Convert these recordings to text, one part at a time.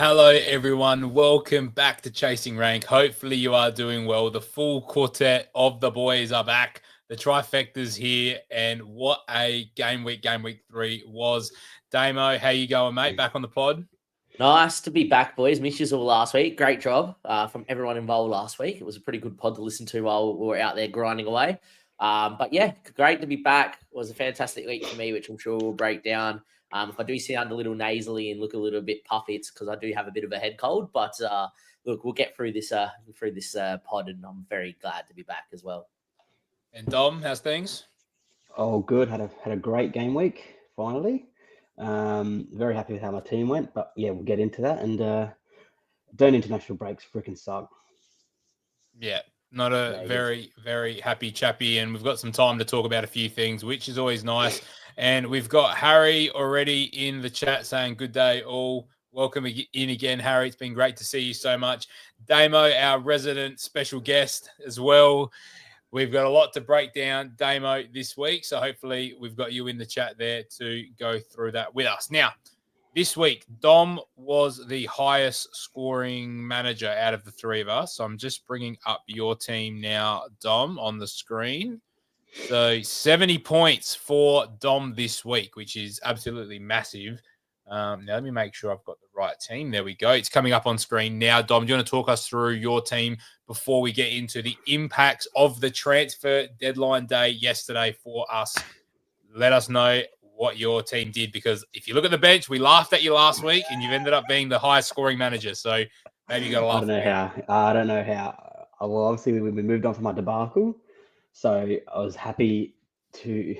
Hello, everyone. Welcome back to Chasing Rank. Hopefully, you are doing well. The full quartet of the boys are back. The trifecta's here, and what a game week 3 was. Damo, how you going, mate? Back on the pod? Nice to be back, boys. Missed you all last week. Great job from everyone involved last week. It was a pretty good pod to listen to while we were out there grinding away. But yeah, great to be back. It was a fantastic week for me, which I'm sure we'll break down. If I do sound a little nasally and look a little bit puffy, it's because I do have a bit of a head cold. But look, we'll get through this pod, and I'm very glad to be back as well. And Dom, how's things? Oh, good. Had a great game week finally. Very happy with how my team went, but yeah, we'll get into that. And don't international breaks freaking suck. Yeah, not a very happy chappy, and we've got some time to talk about a few things, which is always nice. And we've got Harry already in the chat saying good day all. Welcome in again, Harry. It's been great to see you so much. Damo, our resident special guest as well. We've got a lot to break down, Damo, this week. So hopefully we've got you in the chat there to go through that with us. Now, this week, Dom was the highest scoring manager out of the three of us. So I'm just bringing up your team now, Dom, on the screen. So 70 points for Dom this week, which is absolutely massive. Now, let me make sure I've got the right team. There we go. It's coming up on screen now. Dom, do you want to talk us through your team before we get into the impacts of the transfer deadline day yesterday for us? Let us know what your team did, because if you look at the bench, we laughed at you last week and you've ended up being the highest scoring manager. So maybe you got to laugh. I don't know how. Well, obviously we moved on from my debacle, so I was happy to.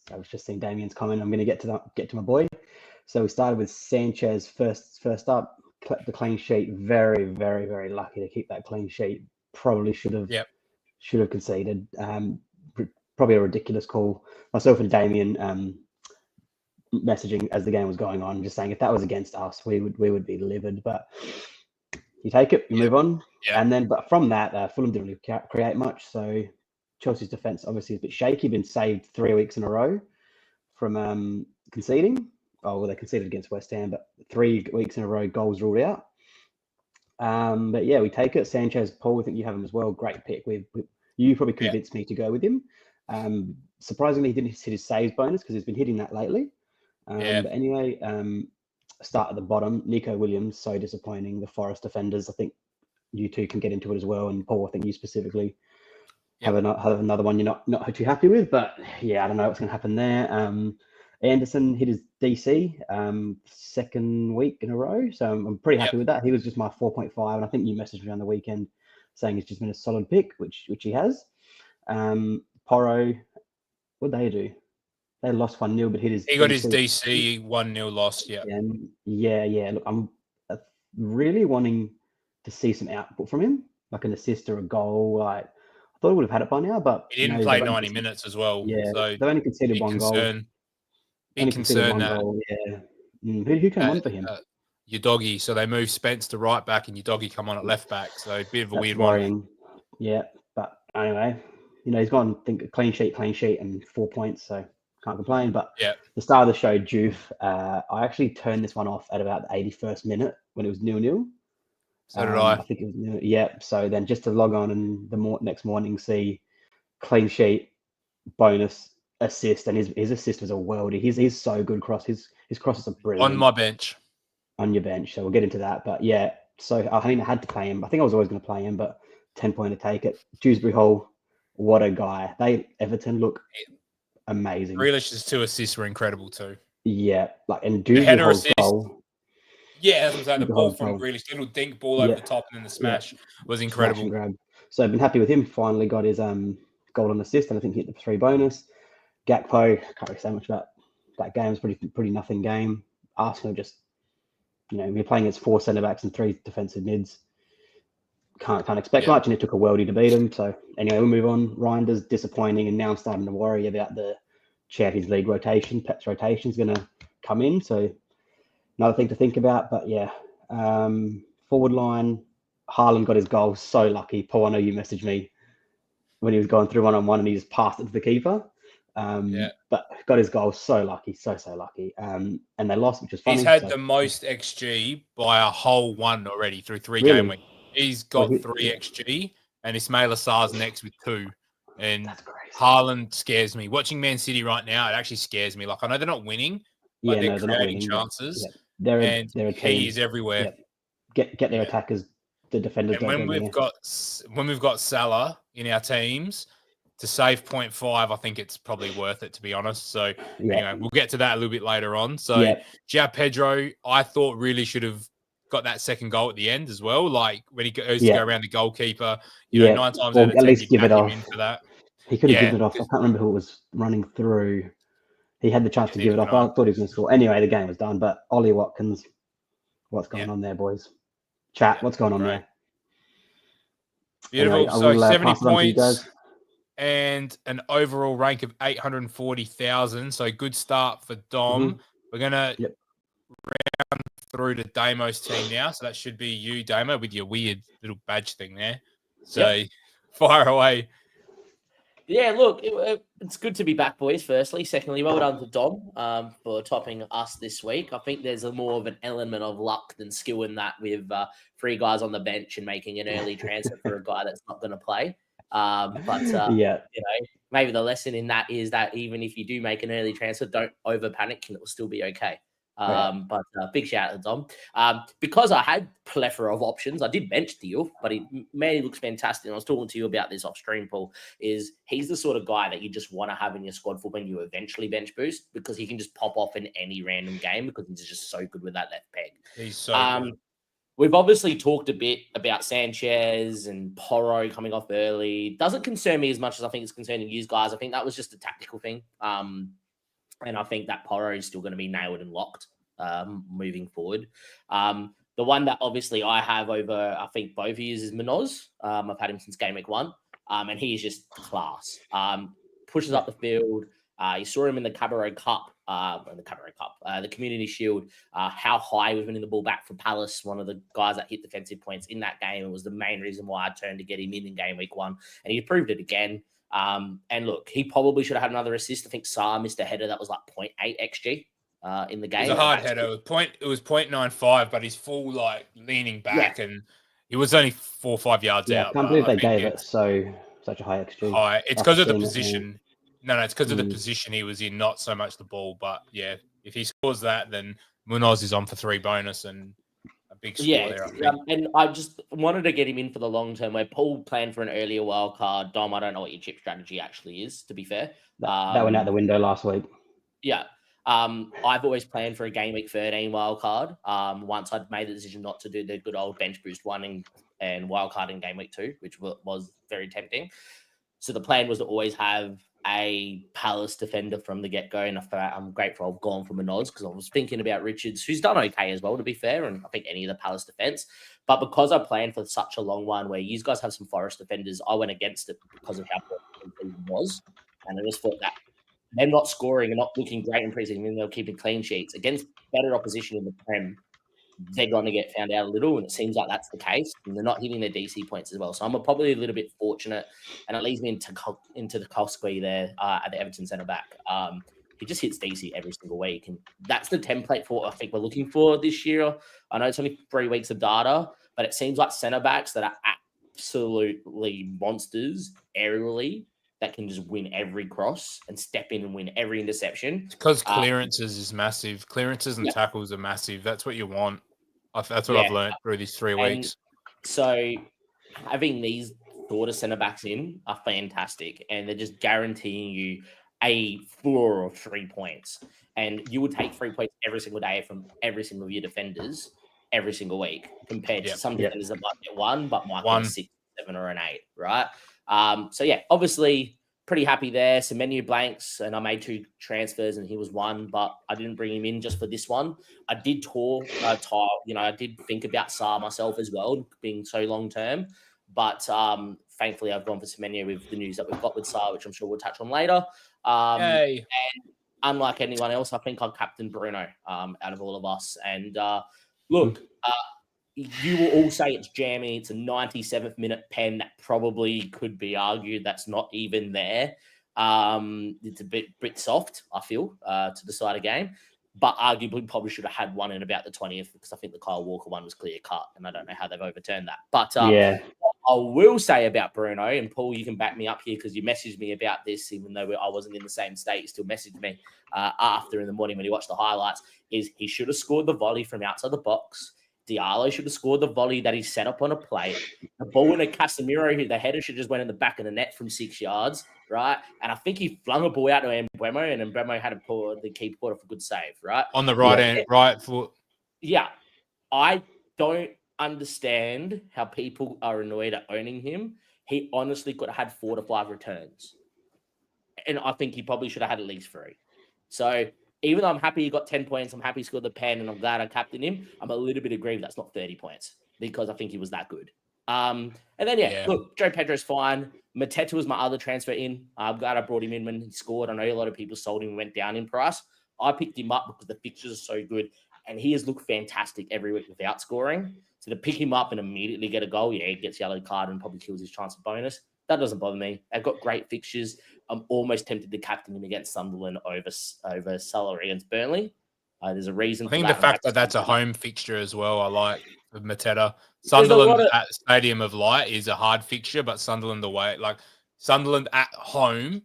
I was just seeing Damien's comment. I'm going to get to my boy. So we started with Sanchez first up, the clean sheet. Very, very, very lucky to keep that clean sheet. Probably should have conceded. Probably a ridiculous call. Myself and Damien messaging as the game was going on, just saying if that was against us, we would be livid. But you take it, you move on, and then but from that, Fulham didn't really create much. So Chelsea's defense obviously is a bit shaky. Been saved 3 weeks in a row from conceding. Oh, well, they conceded against West Ham, but 3 weeks in a row, goals ruled out. But yeah, we take it. Sanchez, Paul, I think you have him as well. Great pick. You probably convinced me to go with him. Surprisingly, he didn't hit his saves bonus because he's been hitting that lately. But anyway, start at the bottom. Nico Williams, so disappointing. The Forest defenders, I think you two can get into it as well. And Paul, I think you specifically have another one you're not too happy with. But yeah, I don't know what's going to happen there. Anderson hit his DC second week in a row, so I'm pretty happy with that. He was just my 4.5, and I think you messaged me on the weekend saying he's just been a solid pick, which he has. Porro, what did they do? They lost 1-0, but he got his DC 1-0 loss. Yeah. Look, I'm really wanting to see some output from him, like an assist or a goal. Like I thought he would have had it by now, but he didn't play 90 minutes as well. Yeah, so they've only conceded one goal. Big concern. Goal, yeah. Who came on for him? Your doggy. So they moved Spence to right back, and your doggy come on at left back. So a bit of a weird worrying. one. Yeah, but anyway, he's gone. I think clean sheet, and 4 points. So can't complain. But the start of the show, Juve. I actually turned this one off at about the 81st minute when it was 0-0. So did I. I think it was 0. So then just to log on and next morning see clean sheet, bonus, assist, and his assist was a worldie. He's so good cross. His crosses are brilliant. On my bench. On your bench. So we'll get into that. But yeah, so I had to play him. I think I was always going to play him, but 10 point to take it. Dewsbury Hall, what a guy. Everton look amazing. Grealish's 2 assists were incredible too. Yeah, and Dewsbury Hall's goal. Yeah, that's what I'm saying. The ball from Grealish, little dink ball over the top, and then the smash was incredible. Grab. So I've been happy with him. Finally got his goal and assist, and I think he hit the 3 bonus. Gakpo, can't really say much about that game. It's pretty nothing game. Arsenal just, we're playing against 4 centre backs and 3 defensive mids. Can't expect much, and it took a worldie to beat them. So anyway, we'll move on. Reinders disappointing, and now I'm starting to worry about the Champions League rotation. Pep's rotation is going to come in, so another thing to think about. But yeah, forward line, Haaland got his goal. So lucky. Paul, I know you messaged me when he was going through 1-on-1 and he just passed it to the keeper. But got his goal so lucky, so lucky. And they lost, which was funny. He's had the most XG by a whole one already through 3 game weeks. He's got 3 XG, and Ismail Assar's next with 2. And Haaland scares me. Watching Man City right now, it actually scares me. Like, I know they're not winning, but they're creating chances. They're and a team. He is everywhere. Get their attackers, the defenders. And when we've got Salah in our teams, to save 0.5, I think it's probably worth it, to be honest. So anyway, we'll get to that a little bit later on. So João Pedro, I thought really should have got that second goal at the end as well. Like when he goes to go around the goalkeeper, you know, 9 times out of 10, at least give it off. For that. He could have given it off. I can't remember who was running through. He had the chance to give it off. I thought he was going to score. Anyway, the game was done. But Ollie Watkins, what's going on there, boys? Chat, what's going on there? Beautiful. Anyway, so 70 points. And an overall rank of 840,000. So good start for Dom. We're going to round through to Damo's team now. So that should be you, Damo, with your weird little badge thing there. So fire away. Yeah, look, it's good to be back, boys, firstly. Secondly, well done to Dom for topping us this week. I think there's more of an element of luck than skill in that with 3 guys on the bench and making an early transfer for a guy that's not going to play. But you know, maybe the lesson in that is that even if you do make an early transfer, don't over panic and it will still be okay. But big shout out to Dom. Because I had plethora of options, I did bench Theo, but he looks fantastic. And I was talking to you about this off stream, Paul. He's the sort of guy that you just want to have in your squad for when you eventually bench boost, because he can just pop off in any random game because he's just so good with that left peg. He's so good. We've obviously talked a bit about Sanchez and Porro coming off early. Doesn't concern me as much as I think it's concerning you guys. I think that was just a tactical thing. And I think that Porro is still going to be nailed and locked moving forward. The one that obviously I have over, I think both of you is Munoz. I've had him since game week 1. And he is just class. Pushes up the field. You saw him in the Cabaret Cup. The Community Shield, how high he was winning the ball back for Palace, one of the guys that hit defensive points in that game. It was the main reason why I turned to get him in game week 1, and he proved it again. And look, he probably should have had another assist. I think Saar missed a header that was like 0.8 XG in the game. It was a hard header. It was 0.95, but he's full like leaning back, and he was only 4 or 5 yards out. I can't believe they gave it such a high XG. High. It's because of the position. No, it's because of the position he was in, not so much the ball. But yeah, if he scores that, then Munoz is on for 3 bonus and a big score there. And I just wanted to get him in for the long term. Where Paul planned for an earlier wild card. Dom, I don't know what your chip strategy actually is, to be fair. That went out the window last week. Yeah. I've always planned for a game week 13 wild card. Once I'd made the decision not to do the good old bench boost 1 and wild card in game week 2, which was very tempting. So the plan was to always have a Palace defender from the get-go, and I'm grateful I've gone for Munoz because I was thinking about Richards, who's done okay as well, to be fair, and I think any of the Palace defense. But because I planned for such a long one where you guys have some Forest defenders, I went against it because of how poor the preseason was, and I just thought that them not scoring and not looking great in preseason, and they're keeping clean sheets against better opposition in the Prem, they're going to get found out a little, and it seems like that's the case. And they're not hitting their DC points as well. So I'm probably a little bit fortunate, and it leads me into the Kosky there at the Everton centre back. He just hits DC every single week, and that's the template for what I think we're looking for this year. I know it's only 3 weeks of data, but it seems like centre backs that are absolutely monsters aerially that can just win every cross and step in and win every interception. Because clearances is massive. Clearances and tackles are massive. That's what you want. That's what I've learned through these 3 weeks. So having these sort of centre backs in are fantastic, and they're just guaranteeing you a floor of 3 points. And you would take 3 points every single day from every single of your defenders every single week, compared to some defenders that might get 1, but might get 6, 7, or an 8, right? So yeah, obviously pretty happy there. Some menu blanks, and I made 2 transfers, and he was 1, but I didn't bring him in just for this one. I did I did think about Saar myself as well, being so long term, but thankfully I've gone for Semenyo with the news that we've got with Saar, which I'm sure we'll touch on later. And unlike anyone else, I think I'm Captain Bruno out of all of us. And look, you will all say it's jammy. It's a 97th minute pen that probably could be argued that's not even there. It's a bit soft, I feel, to decide a game. But arguably probably should have had one in about the 20th because I think the Kyle Walker one was clear cut, and I don't know how they've overturned that. But yeah, I will say about Bruno, and Paul, you can back me up here because you messaged me about this, even though I wasn't in the same state. You still messaged me after in the morning when you watched the highlights. Is he should have scored the volley from outside the box. Diallo should have scored the volley that he set up on a plate. The ball in a Casemiro, the header should just went in the back of the net from 6 yards, right? And I think he flung a ball out to Mbeumo, and Mbeumo had the keeper put off a good save, right? On the right foot. Yeah. I don't understand how people are annoyed at owning him. He honestly could have had 4 to 5 returns. And I think he probably should have had at least 3. So even though I'm happy he got 10 points, I'm happy he scored the pen, and I'm glad I captained him, I'm a little bit aggrieved that's not 30 points because I think he was that good. And then, look, Joe Pedro's fine. Mateta was my other transfer in. I'm glad I brought him in when he scored. I know a lot of people sold him and went down in price. I picked him up because the fixtures are so good, and he has looked fantastic every week without scoring. So to pick him up and immediately get a goal, he gets yellow card and probably kills his chance of bonus. That doesn't bother me. They've got great fixtures. I'm almost tempted to captain him against Sunderland over Suller against Burnley. There's a reason. I think the fact that that's a home fixture as well, I like with Mateta. Sunderland at Stadium of Light is a hard fixture, but Sunderland away, like Sunderland at home,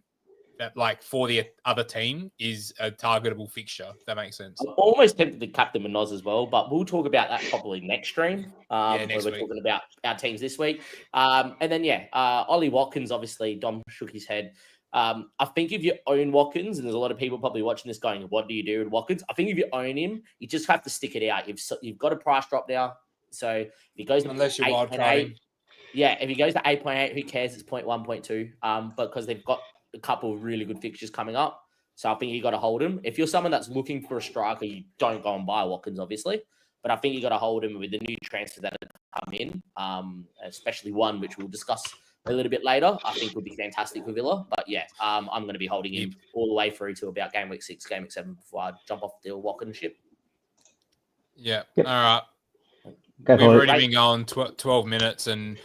that like for the other team is a targetable fixture. If that makes sense. I'm almost tempted to captain Manoz as well, but we'll talk about that probably next stream. Next we're week. Talking about our teams this week. And then Ollie Watkins, obviously, Dom shook his head. I think if you own Watkins, and there's a lot of people probably watching this going, what do you do with Watkins? I think if you own him, you just have to stick it out. You've got a price drop now. So if he goes unless you're wild carding. Yeah, if he goes to 8.8, who cares? It's 0.1, 0.2. But because they've got a couple of really good fixtures coming up. So I think you got to hold him. If you're someone that's looking for a striker, you don't go and buy Watkins, obviously. But I think you got to hold him with the new transfers that have come in, especially one which we'll discuss a little bit later. I think would be fantastic for Villa. But I'm going to be holding him all the way through to about game week 6, game week 7 before I jump off the Watkins ship. Yeah. All right. We've already been going 12 minutes, and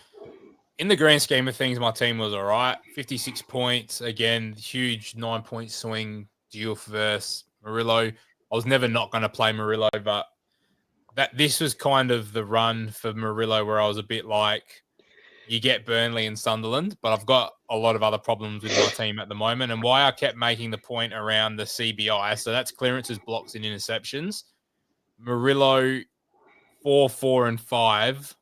in the grand scheme of things, my team was all right. 56 points. Again, huge 9-point swing. Diouf versus Murillo. I was never not going to play Murillo, but this was kind of the run for Murillo where I was a bit like, you get Burnley and Sunderland, but I've got a lot of other problems with my team at the moment. And why I kept making the point around the CBI, so that's clearances, blocks, and interceptions. Murillo 4, 4, and 5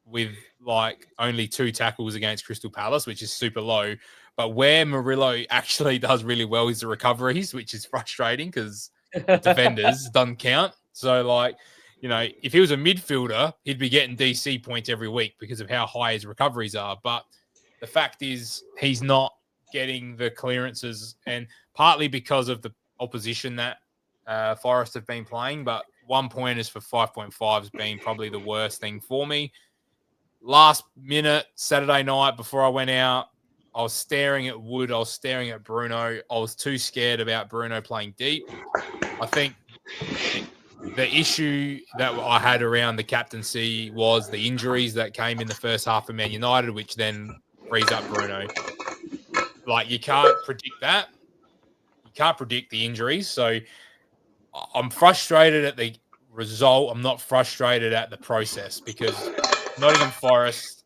with like only 2 tackles against Crystal Palace, which is super low. But where Murillo actually does really well is the recoveries, which is frustrating because defenders doesn't count. So like, if he was a midfielder, he'd be getting DC points every week because of how high his recoveries are. But the fact is he's not getting the clearances, and partly because of the opposition that Forest have been playing, but 1 pointers for 5.5s being probably the worst thing for me. Last minute, Saturday night before I went out, I was staring at Wood. I was staring at Bruno. I was too scared about Bruno playing deep. I think the issue that I had around the captaincy was the injuries that came in the first half of Man United, which then frees up Bruno. Like, you can't predict that. You can't predict the injuries. So I'm frustrated at the result. I'm not frustrated at the process because Nottingham Forest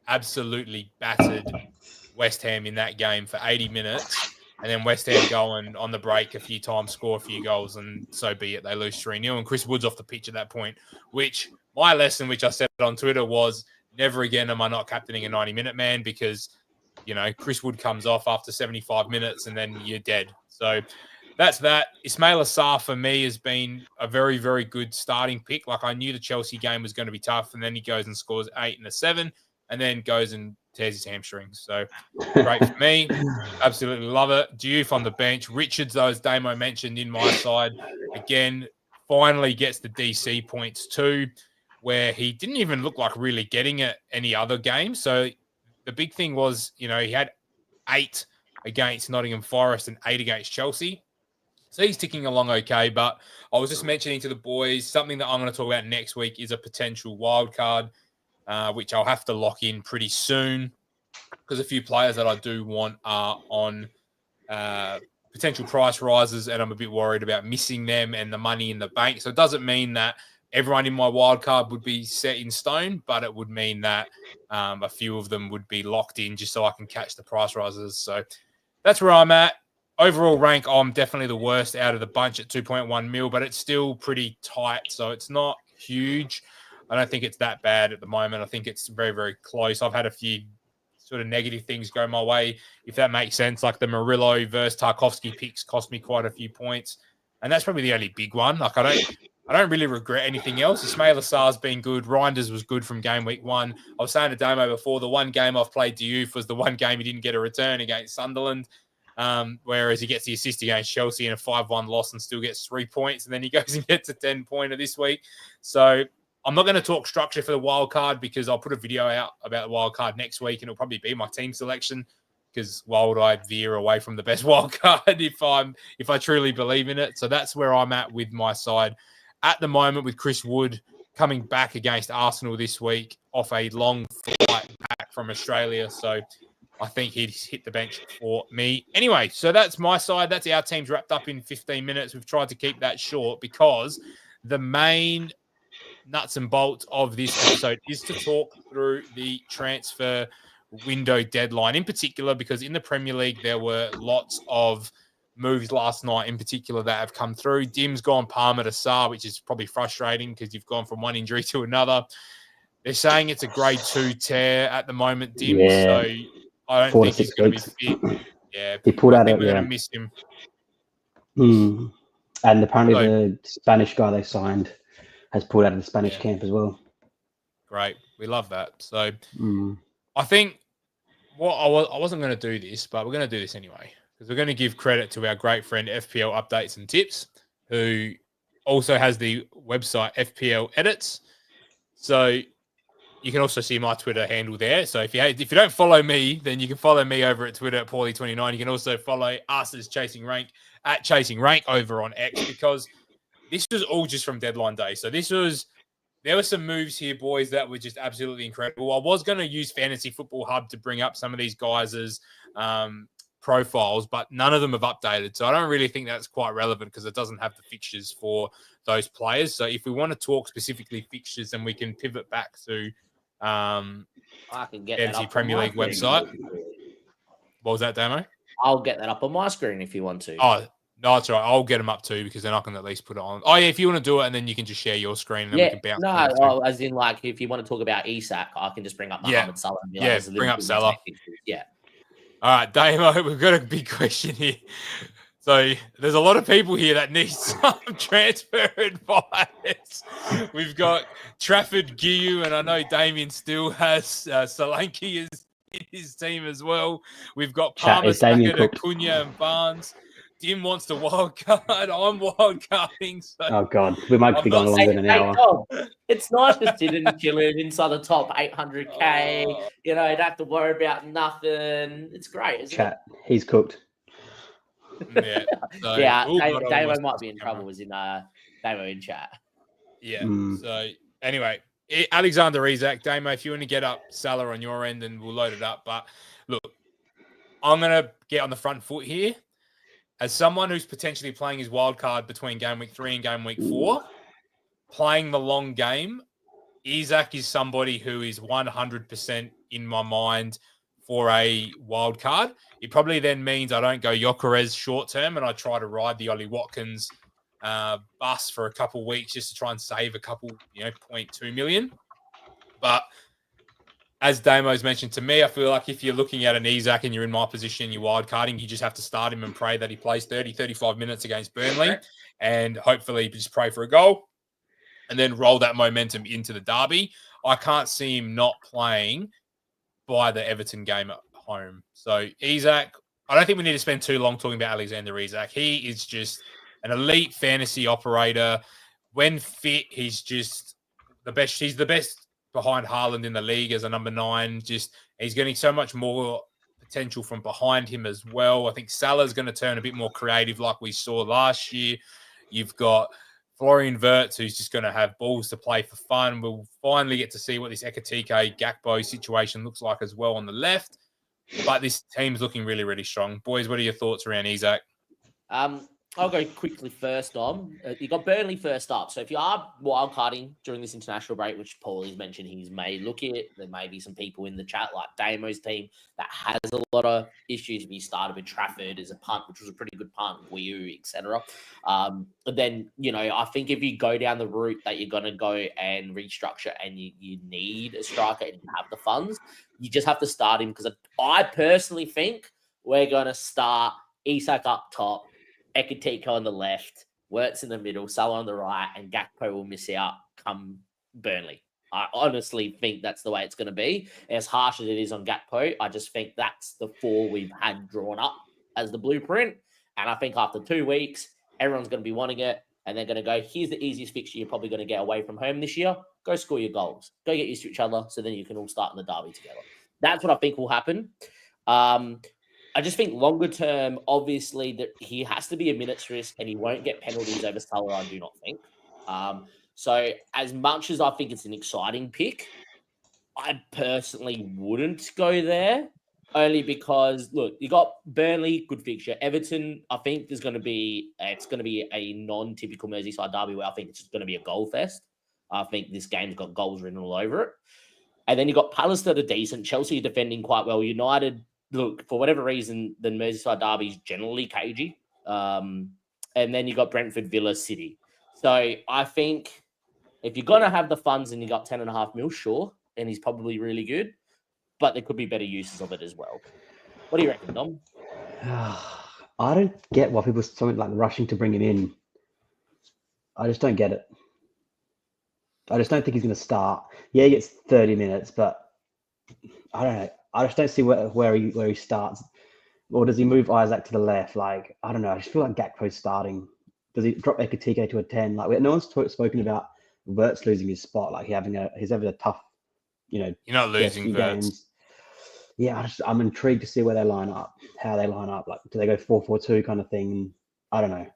absolutely battered West Ham in that game for 80 minutes. And then West Ham going on the break a few times, score a few goals, and so be it. They lose 3-0. And Chris Wood's off the pitch at that point, which my lesson, which I said on Twitter, was never again am I not captaining a 90-minute man because, Chris Wood comes off after 75 minutes and then you're dead. So that's that. Ismail Assar for me has been a very, very good starting pick. Like, I knew the Chelsea game was going to be tough, and then he goes and scores 8 and a 7 and then goes and tears his hamstrings. So great for me. Absolutely love it. Diouf on the bench. Richards, though, as Damo mentioned, in my side, again, finally gets the DC points too, where he didn't even look like really getting it any other game. So the big thing was, he had 8 against Nottingham Forest and 8 against Chelsea. So he's ticking along okay. But I was just mentioning to the boys, something that I'm going to talk about next week is a potential wild card, which I'll have to lock in pretty soon because a few players that I do want are on potential price rises, and I'm a bit worried about missing them and the money in the bank. So it doesn't mean that everyone in my wild card would be set in stone, but it would mean that a few of them would be locked in just so I can catch the price rises. So that's where I'm at. Overall rank, I'm definitely the worst out of the bunch at 2.1 mil, but it's still pretty tight. So it's not huge. I don't think it's that bad at the moment. I think it's very, very close. I've had a few sort of negative things go my way, if that makes sense. Like the Murillo versus Tarkovsky picks cost me quite a few points. And that's probably the only big one. Like I don't really regret anything else. Ismail Assar's been good. Reinders was good from game week 1. I was saying to Damo before, the one game I've played Diouf was the one game he didn't get a return against Sunderland. Whereas he gets the assist against Chelsea in a 5-1 loss and still gets 3 points, and then he goes and gets a 10-pointer this week. So I'm not going to talk structure for the wild card because I'll put a video out about the wild card next week, and it'll probably be my team selection because why would I veer away from the best wild card if I truly believe in it? So that's where I'm at with my side at the moment, with Chris Wood coming back against Arsenal this week off a long flight back from Australia. So I think he'd hit the bench for me. Anyway, so that's my side. That's our team's wrapped up in 15 minutes. We've tried to keep that short because the main nuts and bolts of this episode is to talk through the transfer window deadline in particular, because in the Premier League, there were lots of moves last night in particular that have come through. Dim's gone Palmer to Sarr, which is probably frustrating because you've gone from one injury to another. They're saying it's a grade 2 tear at the moment, Dim. Yeah. So I don't think he's going to be fit. Yeah, he pulled out. We're going to miss him. And apparently the Spanish guy they signed has pulled out of the Spanish camp as well. Great, we love that. So I think I wasn't going to do this, but we're going to do this anyway because we're going to give credit to our great friend FPL Updates and Tips, who also has the website FPL Edits. So you can also see my Twitter handle there. So if you don't follow me, then you can follow me over at Twitter at Paulie29. You can also follow us as Chasing Rank at Chasing Rank over on X, because this was all just from deadline day. So there were some moves here, boys, that were just absolutely incredible. I was going to use Fantasy Football Hub to bring up some of these guys' profiles, but none of them have updated. So I don't really think that's quite relevant because it doesn't have the fixtures for those players. So if we want to talk specifically fixtures, then we can pivot back to I can get Fantasy that Premier League website. What was that, Damo? I'll get that up on my screen if you want to. Oh, no, it's all right. I'll get them up too, because then I can at least put it on. Oh, yeah, if you want to do it, and then you can just share your screen, and then we can bounce. No, as in, like, if you want to talk about Isak, I can just bring up Mohamed Salah. And be like, bring up Salah. Yeah. All right, Damo, we've got a big question here. So there's a lot of people here that need some transfer advice. We've got Trafford Giu, and I know Damien still has Solanke in his team as well. We've got Palmer, Acuna, and Barnes. Dim wants the wild card. I'm wild carding. So oh God, we might be going longer than an hour. It's nice to sit and chill inside the top 800k. You know, you don't have to worry about nothing. It's great, isn't it? He's cooked. Yeah, so, Damo might be in trouble. Was in Damo in chat. Yeah. So anyway, Alexander Isak, Damo, if you want to get up Salah on your end, then we'll load it up. But look, I'm gonna get on the front foot here. As someone who's potentially playing his wild card between game week 3 and game week 4, playing the long game, Isak is somebody who is 100% in my mind for a wild card. It probably then means I don't go Gyökeres short term and I try to ride the Ollie Watkins bus for a couple of weeks just to try and save a couple, 0.2 million. But as Damo's mentioned to me, I feel like if you're looking at an Isak and you're in my position, you're wild carding, you just have to start him and pray that he plays 30, 35 minutes against Burnley and hopefully just pray for a goal and then roll that momentum into the derby. I can't see him not playing by the Everton game at home. So Isak, I don't think we need to spend too long talking about Alexander Isak. He is just an elite fantasy operator. When fit, he's just the best. He's the best behind Haaland in the league as a number 9. Just he's getting so much more potential from behind him as well. I think Salah's going to turn a bit more creative like we saw last year. You've got Florian Wirtz, who's just going to have balls to play for fun. We'll finally get to see what this Ekitike Gakpo situation looks like as well on the left. But this team's looking really, really strong. Boys, what are your thoughts around Isak? I'll go quickly first on. You got Burnley first up. So if you are wildcarding during this international break, which Paulie's mentioned he's may look at, there may be some people in the chat like Damo's team that has a lot of issues. If you started with Trafford as a punt, which was a pretty good punt, Wii etc. But then, I think if you go down the route that you're going to go and restructure and you need a striker and you have the funds, you just have to start him because I personally think we're going to start Isak up top, Ekitiko on the left, Wirtz in the middle, Salah on the right, and Gakpo will miss out come Burnley. I honestly think that's the way it's going to be. As harsh as it is on Gakpo, I just think that's the 4 we've had drawn up as the blueprint. And I think after 2 weeks, everyone's going to be wanting it. And they're going to go, here's the easiest fixture you're probably going to get away from home this year. Go score your goals. Go get used to each other so then you can all start in the derby together. That's what I think will happen. I just think longer term, obviously, that he has to be a minutes risk and he won't get penalties over Salah, I do not think. So as much as I think it's an exciting pick, I personally wouldn't go there only because, look, you got Burnley, good fixture. Everton, I think it's going to be a non-typical Merseyside derby where I think it's just going to be a goal fest. I think this game's got goals written all over it. And then you got Palace that are decent. Chelsea defending quite well. United, look, for whatever reason, the Merseyside derby is generally cagey. And then you got Brentford, Villa, City. So I think if you're going to have the funds and you got 10.5 mil, sure, and he's probably really good, but there could be better uses of it as well. What do you reckon, Dom? I don't get why people are so like rushing to bring him in. I just don't get it. I just don't think he's going to start. Yeah, he gets 30 minutes, but I don't know. I just don't see where he starts. Or does he move Isak to the left? Like, I don't know. I just feel like Gakpo's starting. Does he drop Ekitike to a 10? Like, no one's spoken about Wirtz losing his spot. Like, he's having a tough, You're not losing games. Yeah, I'm intrigued to see where they line up, how they line up. Like, do they go 4-4-2 kind of thing? I don't know.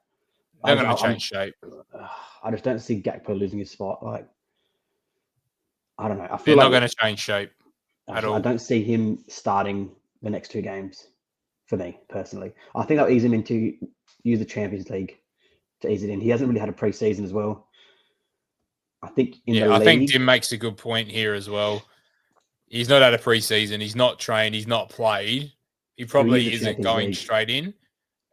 They're going to change shape. I just don't see Gakpo losing his spot. Like, I don't know. I They're feel not going to change shape at all. I don't see him starting the next 2 games for me personally. I think they'll ease him into use the Champions League to ease it in. He hasn't really had a preseason as well. I think I think Tim makes a good point here as well. He's not had a preseason. He's not trained. He's not played. He probably isn't going straight in,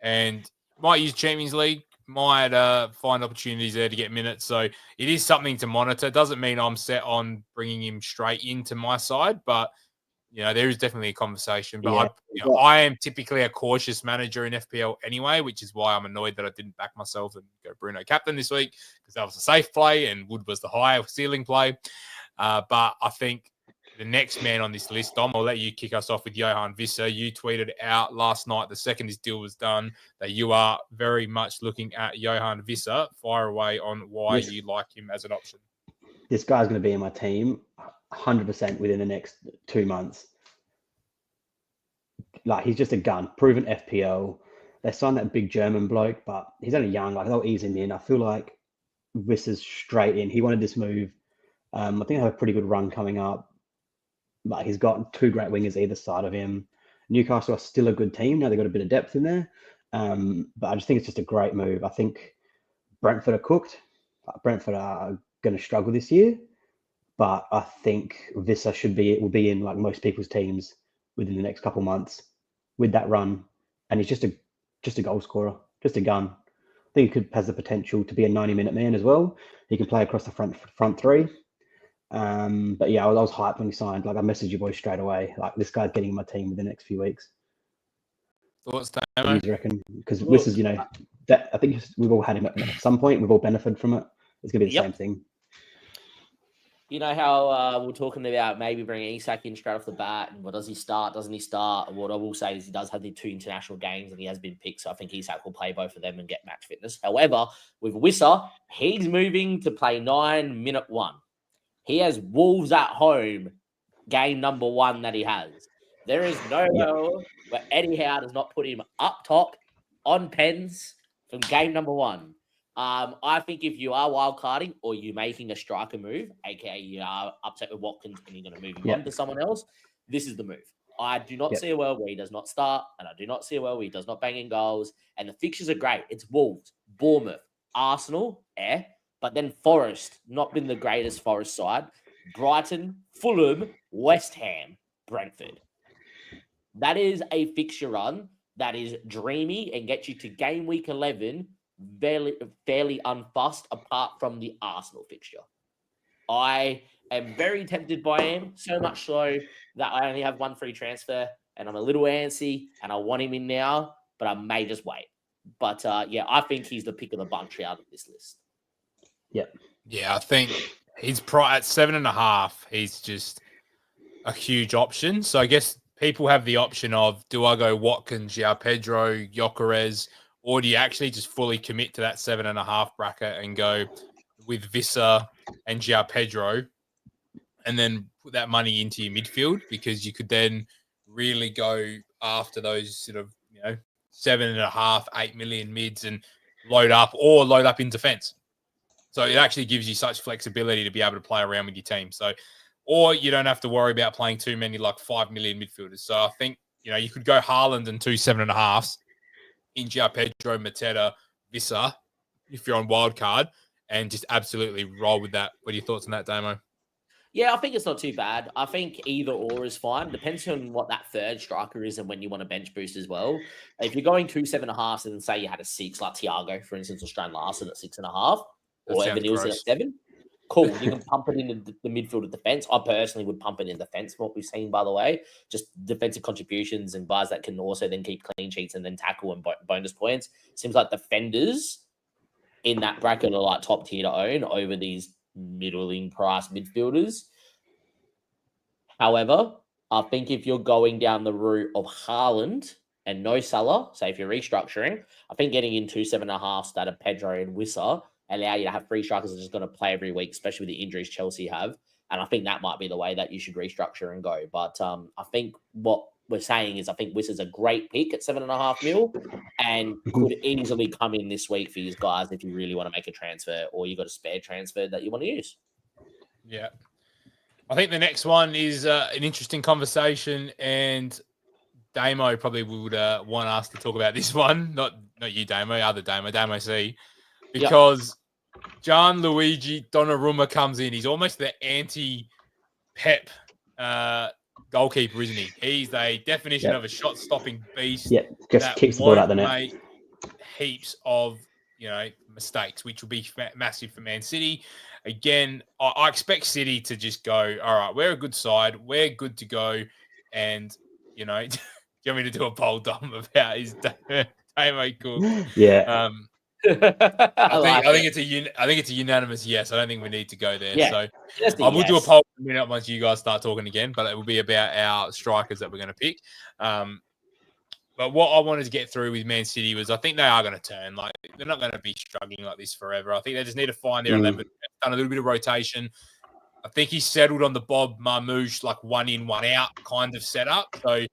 and might use Champions League. Might find opportunities there to get minutes. So it is something to monitor. Doesn't mean I'm set on bringing him straight into my side, but there is definitely a conversation. But I am typically a cautious manager in FPL anyway, which is why I'm annoyed that I didn't back myself and go Bruno captain this week because that was a safe play and Wood was the higher ceiling play. But I think the next man on this list, Dom, I'll let you kick us off with Johan Visser. You tweeted out last night, the second his deal was done, that you are very much looking at Johan Visser. Fire away on why you like him as an option. This guy's going to be in my team 100% within the next 2 months. Like, he's just a gun, proven FPL. They signed that big German bloke, but he's only young. Like, they'll ease him in. I feel like Visser's straight in. He wanted this move. I think I have a pretty good run coming up. But he's got 2 great wingers either side of him. Newcastle are still a good team. Now they've got a bit of depth in there. But I just think it's just a great move. I think Brentford are cooked. Brentford are going to struggle this year. But I think Visser will be in like most people's teams within the next couple months with that run. And he's just a goal scorer, just a gun. I think he has the potential to be a 90-minute man as well. He can play across the front 3. But yeah, I was hyped when he signed. Like, I messaged you boys straight away. Like, this guy's getting in my team within the next few weeks. What's that? What do you reckon? Because this is, that I think we've all had him at some point. We've all benefited from it. It's gonna be the same thing. You know how we're talking about maybe bringing Isak in straight off the bat, and what does he start? Doesn't he start? What I will say is he does have the 2 international games, and he has been picked. So I think Isak will play both of them and get match fitness. However, with Visser, he's moving to play 9 minute 1. He has Wolves at home, game number 1 that he has. There is no where Eddie Howe does not put him up top on pens from game number 1. I think if you are wildcarding or you're making a striker move, aka you are upset with Watkins and you're going to move him on to someone else, this is the move. I do not see a world where he does not start, and I do not see a world where he does not bang in goals. And the fixtures are great. It's Wolves, Bournemouth, Arsenal, but then Forest, not been the greatest Forest side. Brighton, Fulham, West Ham, Brentford. That is a fixture run that is dreamy and gets you to game week 11 fairly unfussed apart from the Arsenal fixture. I am very tempted by him, so much so that I only have one free transfer and I'm a little antsy and I want him in now, but I may just wait. But yeah, I think he's the pick of the bunch out of this list. Yep. Yeah, I think he's at 7.5. He's just a huge option. So I guess people have the option of, do I go Watkins, João Pedro, Gyökeres, or do you actually just fully commit to that 7.5 bracket and go with Visser and João Pedro and then put that money into your midfield? Because you could then really go after those sort of, 7.5, 8 million mids and load up in defense. So it actually gives you such flexibility to be able to play around with your team. So, or you don't have to worry about playing too many 5 million midfielders. So I think, you could go Haaland and 2 7.5s in João Pedro, Mateta, Visser, if you're on wildcard, and just absolutely roll with that. What are your thoughts on that, Damo? Yeah, I think it's not too bad. I think either or is fine. Depends on what that third striker is and when you want to bench boost as well. If you're going 2 7.5s and say you had a 6, like Thiago, for instance, or Strand Larson at 6.5, or Evan Nielsen at 7, cool. You can pump it in the midfield of defense. I personally would pump it in defense, from what we've seen, by the way. Just defensive contributions and guys that can also then keep clean sheets and then tackle and bonus points. Seems like defenders in that bracket are top tier to own over these middling price midfielders. However, I think if you're going down the route of Haaland and no Salah, say if you're restructuring, I think getting in 2 7.5s that are Pedro and Wissa allow you to have free strikers that are just going to play every week, especially with the injuries Chelsea have. And I think that might be the way that you should restructure and go. But I think what we're saying is I think Wissa's a great pick at 7.5 mil and could easily come in this week for you guys if you really want to make a transfer or you got a spare transfer that you want to use. Yeah. I think the next one is an interesting conversation, and Damo probably would want us to talk about this one. Not you, Damo, other Damo C. Because Gianluigi Donnarumma comes in. He's almost the anti-Pep goalkeeper, isn't he? He's a definition of a shot-stopping beast. Yeah, just kicks the ball out the net. Make heaps of mistakes, which will be massive for Man City. Again, I expect City to just go, all right, we're a good side. We're good to go. And, do you want me to do a poll, Dom, about his Damo Cook? Yeah. I think it's a unanimous yes. I don't think we need to go there. Yeah, so I will do a poll in a minute once you guys start talking again, but it will be about our strikers that we're going to pick. But what I wanted to get through with Man City was I think they are going to turn. They're not going to be struggling like this forever. I think they just need to find their 11. Done a little bit of rotation. I think he's settled on the Bob Marmouche, 1 in, 1 out kind of setup. So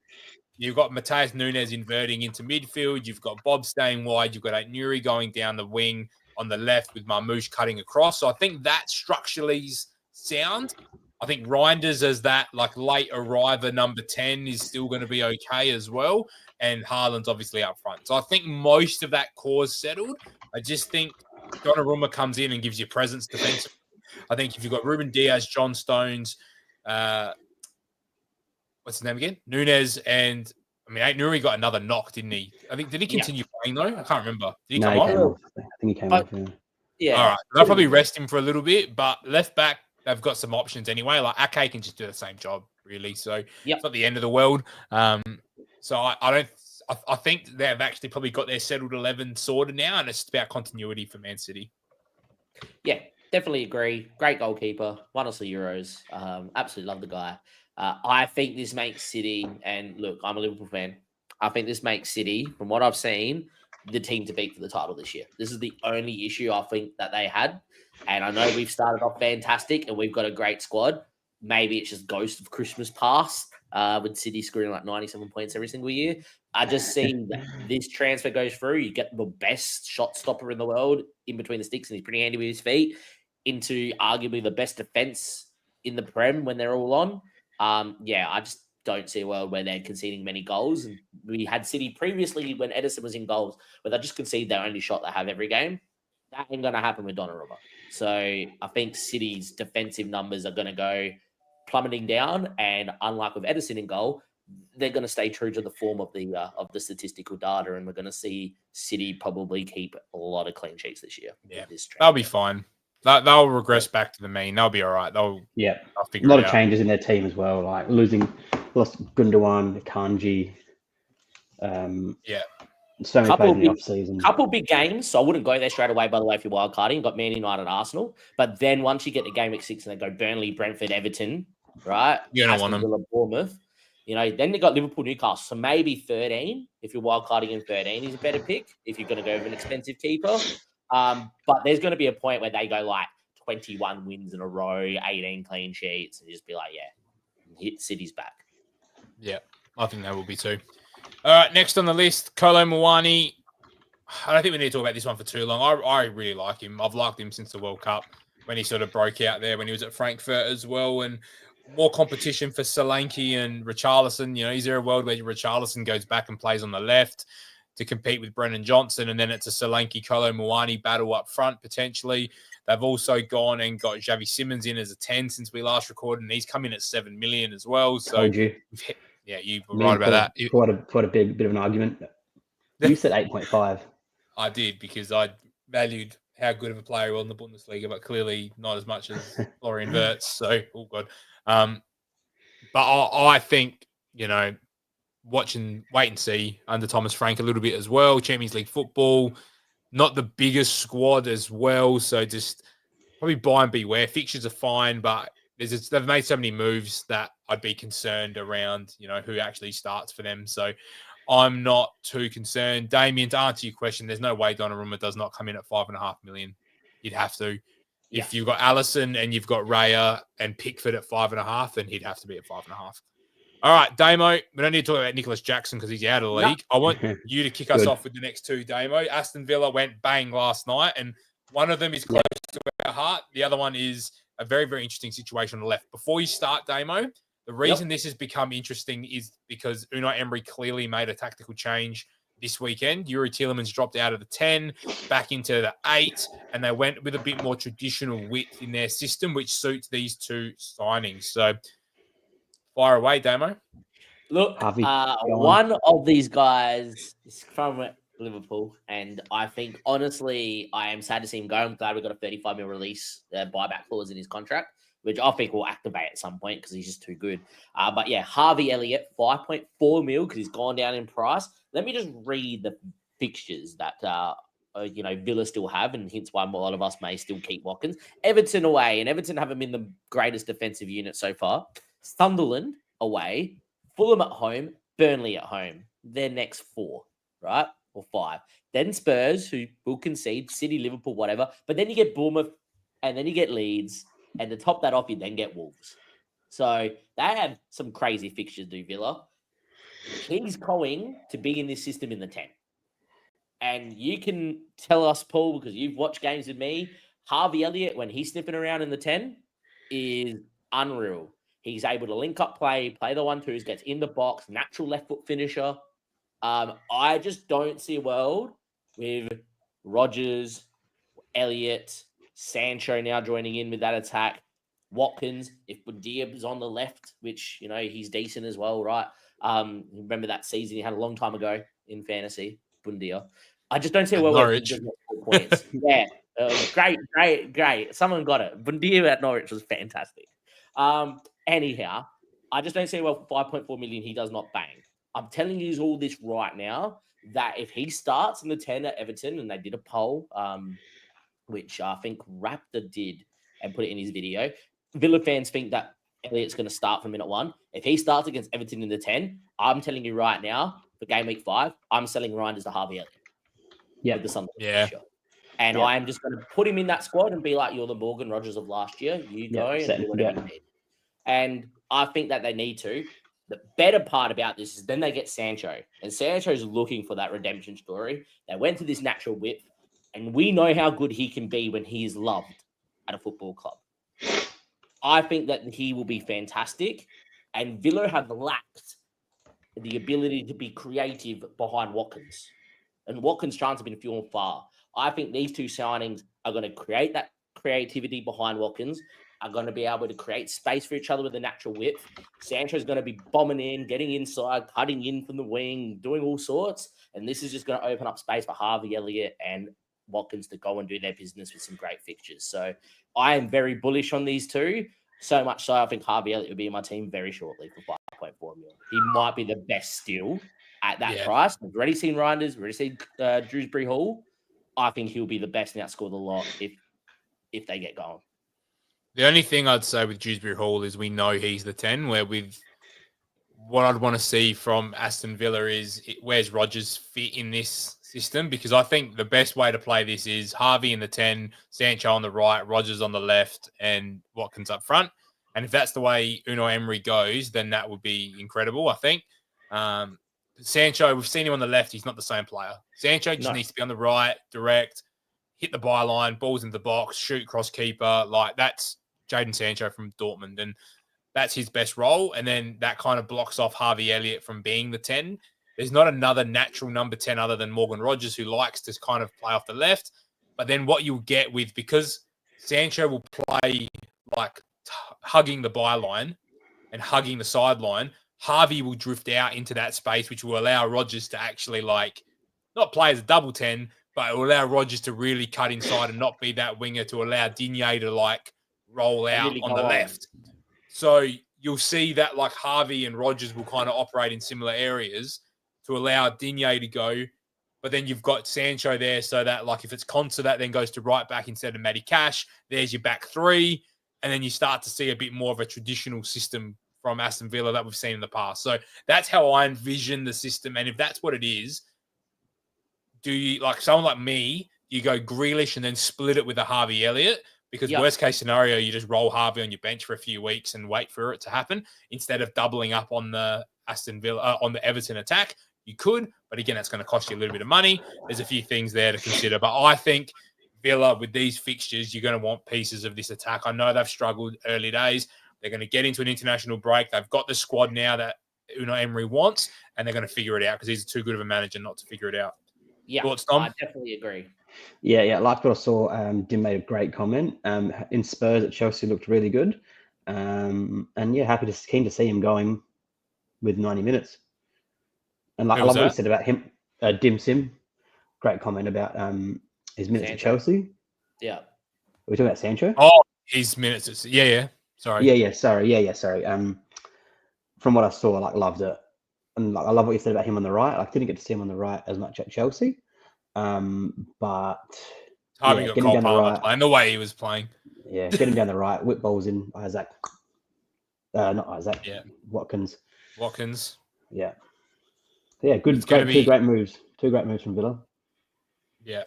you've got Matheus Nunes inverting into midfield. You've got Bob staying wide. You've got Aït-Nouri going down the wing on the left with Marmouche cutting across. So I think that structurally is sound. I think Reinders as that late arriver number 10 is still going to be okay as well. And Haaland's obviously up front. So I think most of that core is settled. I just think Donnarumma comes in and gives you presence defensively. I think if you've got Ruben Diaz, John Stones, what's his name again? Nunes, and Aït-Nouri got another knock, didn't he? I think, did he continue playing though? I can't remember. Did he come off? I think he came off. Yeah. All right. They'll probably rest him for a little bit, but left back, they've got some options anyway. Ake can just do the same job, really. So it's not the end of the world. So I think they've actually probably got their settled 11 sorted now, and it's about continuity for Man City. Yeah, definitely agree. Great goalkeeper, won us the Euros. Absolutely love the guy. I think this makes City, and look, I'm a Liverpool fan. I think this makes City, from what I've seen, the team to beat for the title this year. This is the only issue I think that they had. And I know we've started off fantastic and we've got a great squad. Maybe it's just ghost of Christmas past with City scoring 97 points every single year. I just see that this transfer goes through. You get the best shot stopper in the world in between the sticks, and he's pretty handy with his feet, into arguably the best defense in the Prem when they're all on. I just don't see a world where they're conceding many goals. And we had City previously when Edison was in goals, where they just concede their only shot they have every game. That ain't going to happen with Donnarumma. So I think City's defensive numbers are going to go plummeting down. And unlike with Edison in goal, they're going to stay true to the form of the statistical data. And we're going to see City probably keep a lot of clean sheets this year. Yeah, they'll be fine. They'll regress back to the mean. They'll be all right. They'll figure a lot it of out. Changes in their team as well, like lost Gundogan, Kanji. So many players in the off-season. Couple big games, so I wouldn't go there straight away, by the way, if you're wildcarding. You've got Man United, Arsenal. But then once you get to game week 6 and they go Burnley, Brentford, Everton, right? You're going to want them. Villa, Bournemouth. Then you've got Liverpool, Newcastle. So maybe 13, if you're wildcarding in 13, is a better pick if you're going to go with an expensive keeper. But there's going to be a point where they go like 21 wins in a row, 18 clean sheets, and just be like, hit City's back. Yeah, I think they will be too. All right, next on the list, Kolo Muani. I don't think we need to talk about this one for too long. I really like him. I've liked him since the World Cup when he sort of broke out there, when he was at Frankfurt as well, and more competition for Solanke and Richarlison. Is there a world where Richarlison goes back and plays on the left to compete with Brennan Johnson, and then it's a Solanke Kolo Muani battle up front potentially? They've also gone and got Xavi Simons in as a 10 since we last recorded, and he's come in at 7 million as well. So yeah, you were right about that. Quite a bit of an argument. You said 8.5. I did, because I valued how good of a player he was in the Bundesliga, but clearly not as much as Florian Wirtz. So all good. But I think, wait and see under Thomas Frank a little bit as well. Champions League football, not the biggest squad as well. So just probably buy and beware. Fixtures are fine, but they've made so many moves that I'd be concerned around, who actually starts for them. So I'm not too concerned. Damien, to answer your question, there's no way Donnarumma does not come in at 5.5 million. You'd have to. Yeah. If you've got Allison and you've got Raya and Pickford at 5.5, then he'd have to be at 5.5. All right, Damo, we don't need to talk about Nicholas Jackson because he's out of the league. I want you to kick us off with the next two, Damo. Aston Villa went bang last night, and one of them is close to our heart. The other one is a very, very interesting situation on the left. Before you start, Damo, the reason this has become interesting is because Unai Emery clearly made a tactical change this weekend. Yuri Tielemans dropped out of the 10, back into the 8, and they went with a bit more traditional width in their system, which suits these two signings. So, fire away, Damo. Look, one of these guys is from Liverpool, and I think, honestly, I am sad to see him go. I'm glad we got a 35 mil release buyback clause in his contract, which I think will activate at some point because he's just too good. But yeah, Harvey Elliott, 5.4 mil because he's gone down in price. Let me just read the fixtures that Villa still have, and hence why a lot of us may still keep Watkins. Everton away, and Everton haven't been the greatest defensive unit so far. Sunderland away, Fulham at home, Burnley at home. Their next 4, right? Or 5. Then Spurs, who will concede, City, Liverpool, whatever. But then you get Bournemouth, and then you get Leeds, and to top that off, you then get Wolves. So they have some crazy fixtures, do Villa. He's going to be in this system in the 10. And you can tell us, Paul, because you've watched games with me, Harvey Elliott, when he's sniffing around in the 10, is unreal. He's able to link up play the 1-2s, gets in the box, natural left foot finisher. I just don't see a world with Rodgers, Elliott, Sancho now joining in with that attack. Watkins, if Buendia is on the left, which, he's decent as well, right? Remember that season he had a long time ago in fantasy, Buendia. I just don't see a world where he doesn't score points. Yeah, great. Someone got it. Buendia at Norwich was fantastic. Anyhow, I just don't see a world for 5.4 million he does not bang. I'm telling you all this right now, that if he starts in the 10 at Everton, and they did a poll, which I think Raptor did and put it in his video, Villa fans think that Elliott's going to start from minute 1. If he starts against Everton in the 10, I'm telling you right now, for game week 5, I'm selling Reinders to Harvey Elliott. Yeah. With the Sunderland picture. And I am just going to put him in that squad and be like, you're the Morgan Rodgers of last year. You go and do whatever you need. And I think that they need to. The better part about this is then they get Sancho. And Sancho's looking for that redemption story. They went to this natural width. And we know how good he can be when he is loved at a football club. I think that he will be fantastic. And Villa have lacked the ability to be creative behind Watkins. And Watkins' chance have been few and far. I think these two signings are going to create that creativity behind Watkins, are going to be able to create space for each other with a natural width. Sancho's going to be bombing in, getting inside, cutting in from the wing, doing all sorts. And this is just going to open up space for Harvey Elliott and Watkins to go and do their business with some great fixtures. So I am very bullish on these two. So much so, I think Harvey Elliott will be in my team very shortly for 5.4 million. He might be the best still at that price. We've already seen Reinders, we've already seen Dewsbury Hall. I think he'll be the best and outscore the lot if they get going. The only thing I'd say with Dewsbury Hall is we know he's the 10, where with what I'd want to see from Aston Villa is where's Rodgers fit in this system, because I think the best way to play this is Harvey in the 10, Sancho on the right, Rodgers on the left, and Watkins up front. And if that's the way Unai Emery goes, then that would be incredible, I think. Sancho, we've seen him on the left. He's not the same player. Sancho just needs to be on the right, direct, hit the byline, balls in the box, shoot cross keeper. Like, that's Jadon Sancho from Dortmund, and that's his best role. And then that kind of blocks off Harvey Elliott from being the 10. There's not another natural number 10 other than Morgan Rodgers, who likes to kind of play off the left. But then what you'll get with, because Sancho will play like hugging the byline and hugging the sideline, Harvey will drift out into that space, which will allow Rodgers to actually not play as a double 10, but it will allow Rodgers to really cut inside and not be that winger, to allow Digne to roll out really on the left. So you'll see that Harvey and Rodgers will kind of operate in similar areas to allow Digne to go. But then you've got Sancho there, so that if it's Konsa, that then goes to right back instead of Matty Cash. There's your back three. And then you start to see a bit more of a traditional system from Aston Villa that we've seen in the past. So that's how I envision the system. And if that's what it is, do you, someone like me, you go Grealish and then split it with a Harvey Elliott? Because worst case scenario, you just roll Harvey on your bench for a few weeks and wait for it to happen instead of doubling up on the Aston Villa, on the Everton attack. You could, but again, that's going to cost you a little bit of money. There's a few things there to consider. But I think Villa, with these fixtures, you're going to want pieces of this attack. I know they've struggled early days. They're going to get into an international break. They've got the squad now that Unai Emery wants, and they're going to figure it out because he's too good of a manager not to figure it out. Yeah, thoughts, Tom? I definitely agree. Yeah. Like what I saw, Dim made a great comment. In Spurs at Chelsea looked really good. And yeah, keen to see him going with 90 minutes. And I love what he said about him, Dim Sim. Great comment about his minutes at Chelsea. Yeah. Are we talking about Sancho? Oh, his minutes. Yeah. Sorry. Yeah. Sorry. From what I saw, loved it. And I love what you said about him on the right. I didn't get to see him on the right as much at Chelsea. But Harvey got Cole Palmer playing the way he was playing. Yeah, get him down the right, whip balls in Isak. Not Isak. Yeah. Watkins. Yeah. Yeah, two great moves. Two great moves from Villa. Yeah.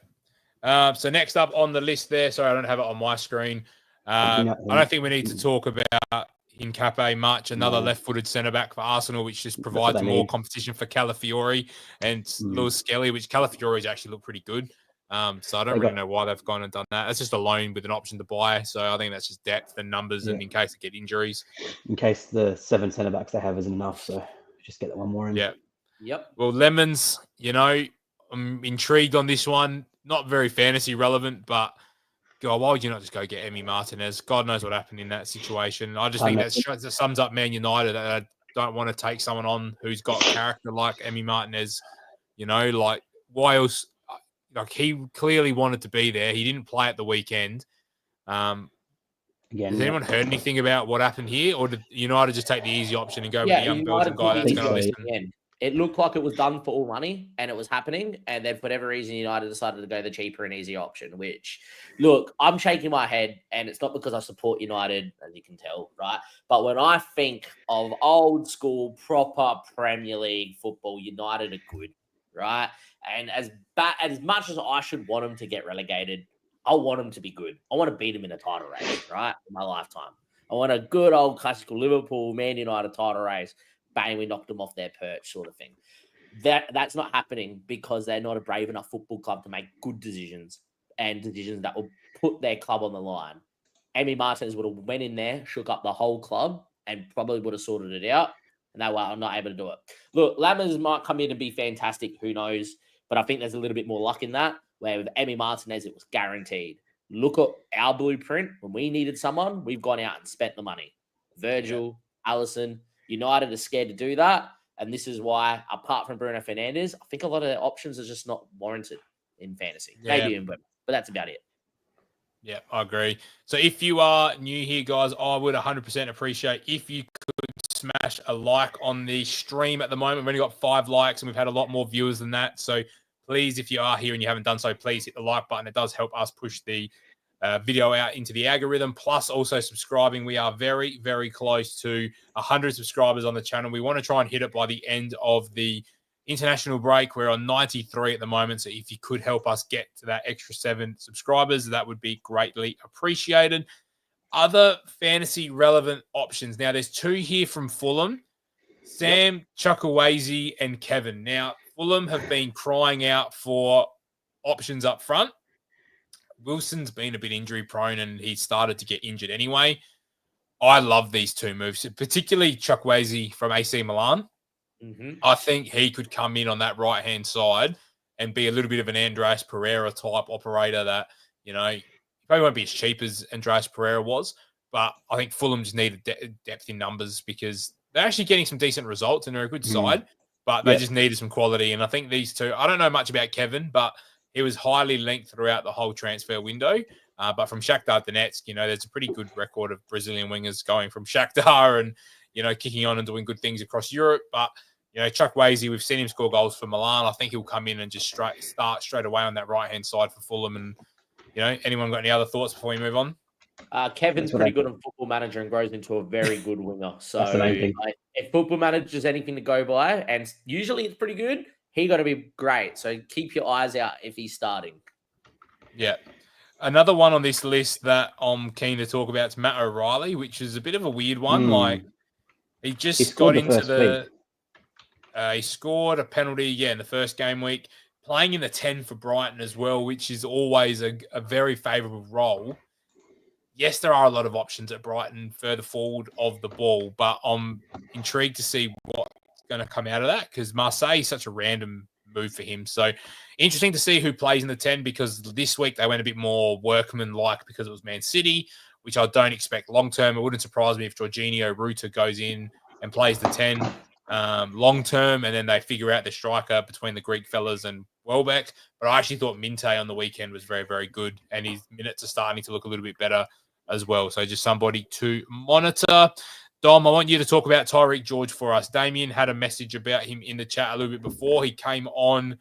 So next up on the list there, sorry, I don't have it on my screen. I don't think we need to talk about Hincapié much. Another left-footed centre-back for Arsenal, which just provides more competition for Calafiori and Lewis Skelly, which Calafiori's actually looked pretty good. So I don't really know why they've gone and done that. It's just a loan with an option to buy. So I think that's just depth and numbers and in case they get injuries. In case the 7 centre-backs they have isn't enough. So just get that one more in. Yeah. Yep. Well, Lemons, I'm intrigued on this one. Not very fantasy relevant, but God, why would you not just go get Emi Martinez? God knows what happened in that situation. I just think that sums up Man United. That I don't want to take someone on who's got character like Emi Martinez. Why else? He clearly wanted to be there. He didn't play at the weekend. Has anyone heard anything about what happened here? Or did United just take the easy option and go with the young Belgian guy that's going to listen? It looked like it was done for all money and it was happening. And then for whatever reason, United decided to go the cheaper and easy option, which, look, I'm shaking my head and it's not because I support United, as you can tell, right? But when I think of old school, proper Premier League football, United are good, right? And as much as I should want them to get relegated, I want them to be good. I want to beat them in a title race, right? In my lifetime. I want a good old classical Liverpool, Man United title race. Bang, we knocked them off their perch sort of thing. That's not happening because they're not a brave enough football club to make good decisions and decisions that will put their club on the line. Emi Martinez would have went in there, shook up the whole club, and probably would have sorted it out. And that way I'm not able to do it. Look, Lammers might come in and be fantastic. Who knows? But I think there's a little bit more luck in that, where with Emi Martinez, it was guaranteed. Look at our blueprint. When we needed someone, we've gone out and spent the money. Virgil, Allison, United are scared to do that. And this is why, apart from Bruno Fernandes, I think a lot of their options are just not warranted in fantasy. Yeah. Maybe in Web, but that's about it. Yeah, I agree. So if you are new here, guys, I would 100% appreciate if you could smash a like on the stream at the moment. We've only got 5 likes and we've had a lot more viewers than that. So please, if you are here and you haven't done so, please hit the like button. It does help us push the video out into the algorithm. Plus also subscribing. We are very, very close to 100 subscribers on the channel. We want to try and hit it by the end of the international break. We're on 93 at the moment. So if you could help us get to that extra 7 subscribers, that would be greatly appreciated. Other fantasy relevant options. Now, there's 2 here from Fulham, Sam Chukwueze and Kevin. Now, Fulham have been crying out for options up front. Wilson's been a bit injury prone and he started to get injured anyway. I love these 2 moves, particularly Chukwueze from AC Milan. I think he could come in on that right-hand side and be a little bit of an Andreas Pereira type operator that, you know, he probably won't be as cheap as Andreas Pereira was, but I think Fulham just needed depth in numbers because they're actually getting some decent results and they're a good side, but they just needed some quality. And I think these 2, I don't know much about Kevin, but he was highly linked throughout the whole transfer window. But from Shakhtar Donetsk, you know, there's a pretty good record of Brazilian wingers going from Shakhtar and, you know, kicking on and doing good things across Europe. But, you know, Chukwueze, we've seen him score goals for Milan. I think he'll come in and just start straight away on that right-hand side for Fulham. And, you know, anyone got any other thoughts before we move on? Kevin's pretty good on Football Manager and grows into a very good winger. So that's the main thing. If Football Manager is anything to go by, and usually it's pretty good, he got to be great. So keep your eyes out if he's starting. Yeah. Another one on this list that I'm keen to talk about is Matt O'Reilly, which is a bit of a weird one. Like he got into the he scored a penalty, in the first game week, playing in the 10 for Brighton as well, which is always a very favourable role. Yes, there are a lot of options at Brighton further forward of the ball, but I'm intrigued to see what's going to come out of that because Marseille is such a random move for him. So interesting to see who plays in the 10 because this week they went a bit more workman-like because it was Man City, which I don't expect long-term. It wouldn't surprise me if Jorginho Ruta goes in and plays the 10 long-term and then they figure out the striker between the Greek fellas and Welbeck. But I actually thought Minte on the weekend was very, very good and his minutes are starting to look a little bit better as well. So just somebody to monitor. Dom, I want you to talk about Tyreek George for us. Damien had a message about him in the chat a little bit before. He came on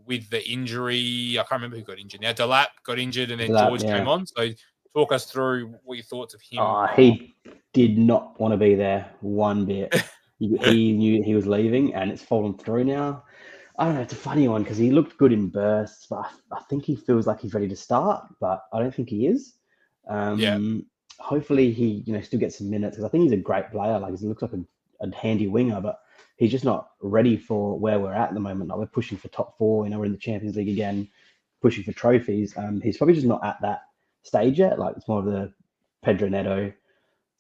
with the injury. I can't remember who got injured now. Delap got injured and then George came on. So talk us through what your thoughts of him. He did not want to be there one bit. He knew he was leaving and it's fallen through now. I don't know. It's a funny one because he looked good in bursts, but I think he feels like he's ready to start, but I don't think he is. Hopefully he, still gets some minutes because I think he's a great player. Like he looks like a handy winger, but he's just not ready for where we're at the moment. Like we're pushing for top 4. We're in the Champions League again, pushing for trophies. He's probably just not at that stage yet. Like it's more of the Pedro Neto,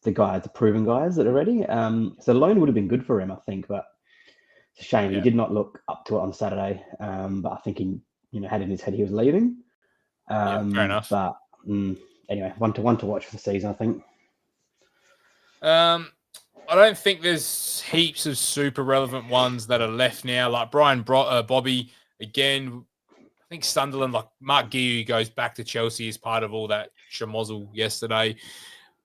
the proven guys that are ready. So loan would have been good for him, I think, but it's a shame he did not look up to it on Saturday. But I think he, had in his head he was leaving. Fair enough. But anyway, one to watch for the season, I think. I don't think there's heaps of super relevant ones that are left now. Like Brian Bobby, again, I think Sunderland, like Mark Guiu goes back to Chelsea as part of all that schmozzle yesterday.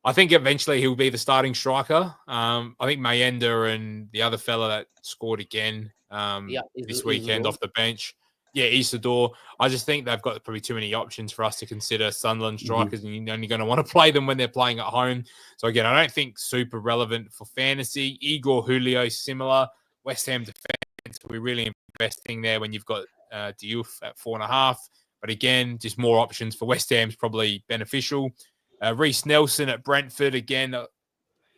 I think eventually he'll be the starting striker. I think Mayenda and the other fella that scored again this weekend off the bench. Yeah, Isidore. I just think they've got probably too many options for us to consider Sunderland strikers, and you're only going to want to play them when they're playing at home. So again, I don't think super relevant for fantasy. Igor Julio, similar. West Ham defense, we're really investing there when you've got Diouf at 4.5. But again, just more options for West Ham's probably beneficial. Reece Nelson at Brentford, again,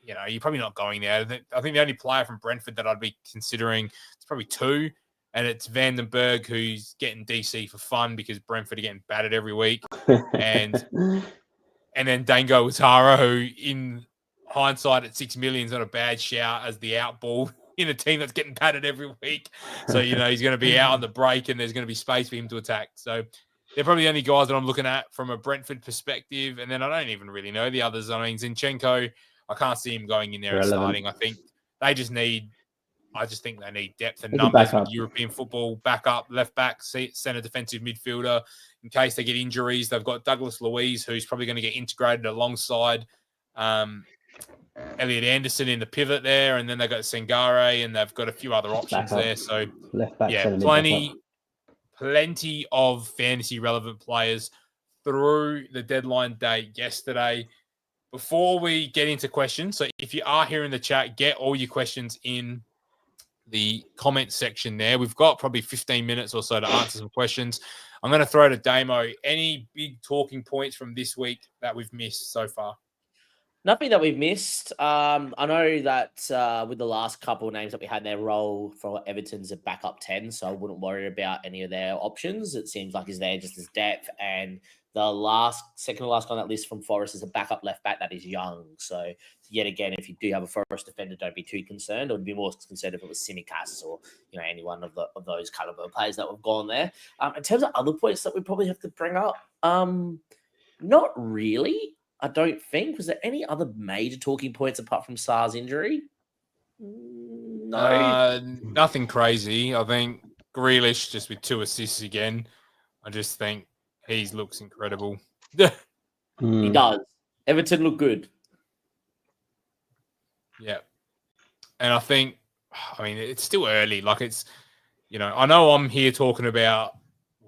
you're probably not going there. I think the only player from Brentford that I'd be considering is probably 2. And it's Vandenberg, who's getting DC for fun because Brentford are getting battered every week. And then Dango Ouattara, who hindsight at 6 million is not a bad shout as the out ball in a team that's getting patted every week. So, he's going to be out on the break and there's going to be space for him to attack. So they're probably the only guys that I'm looking at from a Brentford perspective. And then I don't even really know the others. I mean, Zinchenko, I can't see him going in there and starting. I think they just need they need depth and numbers with European football, backup, left back, centre defensive midfielder. In case they get injuries, they've got Douglas Luiz, who's probably going to get integrated alongside Elliot Anderson in the pivot there, and then they've got Sangare, and they've got a few other options there. So, left back, plenty of fantasy relevant players through the deadline date yesterday. Before we get into questions, so if you are here in the chat, get all your questions in the comment section there. We've got probably 15 minutes or so to answer some questions. I'm going to throw to Damo. Any big talking points from this week that we've missed so far? Nothing that we've missed. I know that with the last couple of names that we had, their role for Everton's a backup 10, so I wouldn't worry about any of their options. It seems like he's there just as depth. And the second to last on that list from Forest is a backup left back that is young. So yet again, if you do have a Forest defender, don't be too concerned. I would be more concerned if it was Simicast or any one of those caliber players that have gone there. In terms of other points that we probably have to bring up, not really. I don't think. Was there any other major talking points apart from Sarr's injury? No. Nothing crazy. I think Grealish just with 2 assists again. I just think he looks incredible. He does. Everton look good. Yeah. And I think, it's still early. Like I know I'm here talking about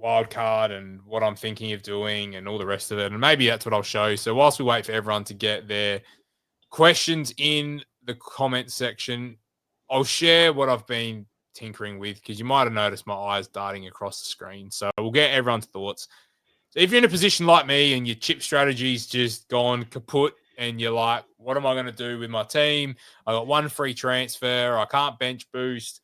wildcard and what I'm thinking of doing and all the rest of it. And maybe that's what I'll show. So whilst we wait for everyone to get their questions in the comment section, I'll share what I've been tinkering with because you might have noticed my eyes darting across the screen. So we'll get everyone's thoughts. So if you're in a position like me and your chip strategy's just gone kaput and you're like, what am I going to do with my team? I got 1 free transfer. I can't bench boost.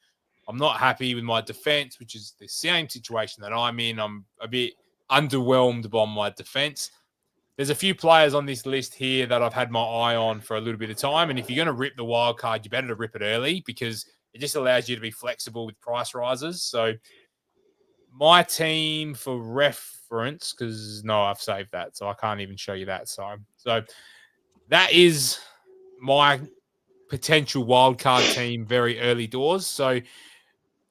I'm not happy with my defense, which is the same situation that I'm in. I'm a bit underwhelmed by my defense. There's a few players on this list here that I've had my eye on for a little bit of time. And if you're going to rip the wild card, you better to rip it early because it just allows you to be flexible with price rises. So my team for reference, because I've saved that, so I can't even show you that side. So that is my potential wildcard team very early doors. So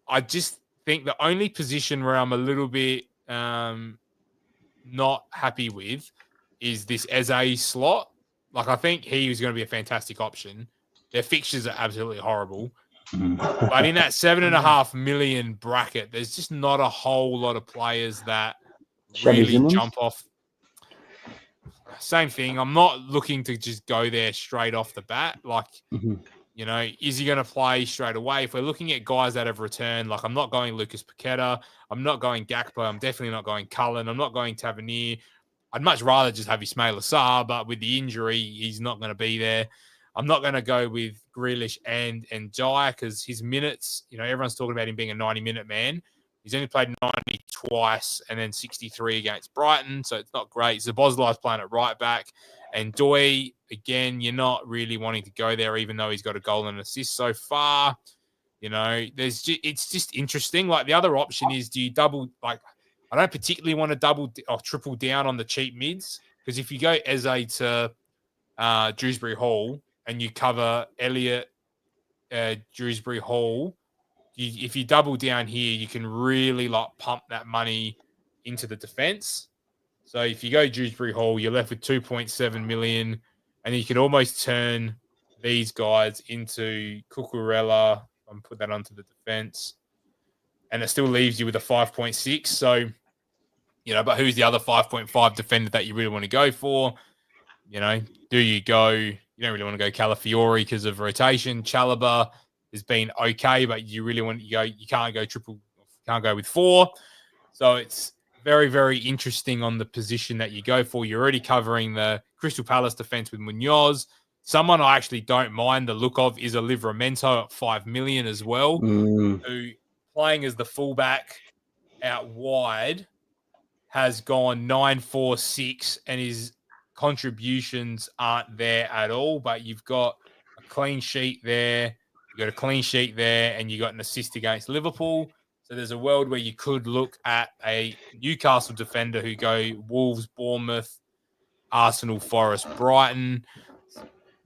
I just think the only position where I'm a little bit not happy with is this Eze slot. Like, I think he was going to be a fantastic option. Their fixtures are absolutely horrible. But in that 7.5 million bracket, there's just not a whole lot of players that really jump off. Same thing. I'm not looking to just go there straight off the bat. Like, is he going to play straight away? If we're looking at guys that have returned, like I'm not going Lucas Paqueta. I'm not going Gakpo. I'm definitely not going Cullen. I'm not going Tavernier. I'd much rather just have Ismail Assar, but with the injury, he's not going to be there. I'm not going to go with Grealish and Jai because his minutes, everyone's talking about him being a 90-minute man. He's only played 90 twice and then 63 against Brighton, so it's not great. Zabozlai's playing at right back. And Doi, again, you're not really wanting to go there, even though he's got a goal and an assist so far. It's just interesting. Like, the other option is, do you double, like, I don't particularly want to double or triple down on the cheap mids because if you go Eze to Dewsbury Hall and you cover Elliott, Dewsbury Hall, if you double down here, you can really pump that money into the defense. So if you go Dewsbury Hall, you're left with 2.7 million, and you can almost turn these guys into Cucurella and put that onto the defense, and it still leaves you with a 5.6. So, but who's the other 5.5 defender that you really want to go for? Do you go? You don't really want to go Calafiori because of rotation. Chalobah has been okay, but you really want to go. You can't go triple. Can't go with 4. So it's very, very interesting on the position that you go for. You're already covering the Crystal Palace defense with Munoz. Someone I actually don't mind the look of is a Livramento at 5 million as well, who playing as the fullback out wide has gone 9-4-6 and is contributions aren't there at all, but you've got a clean sheet there. You got a clean sheet there, and you got an assist against Liverpool. So there's a world where you could look at a Newcastle defender who go Wolves, Bournemouth, Arsenal, Forest, Brighton.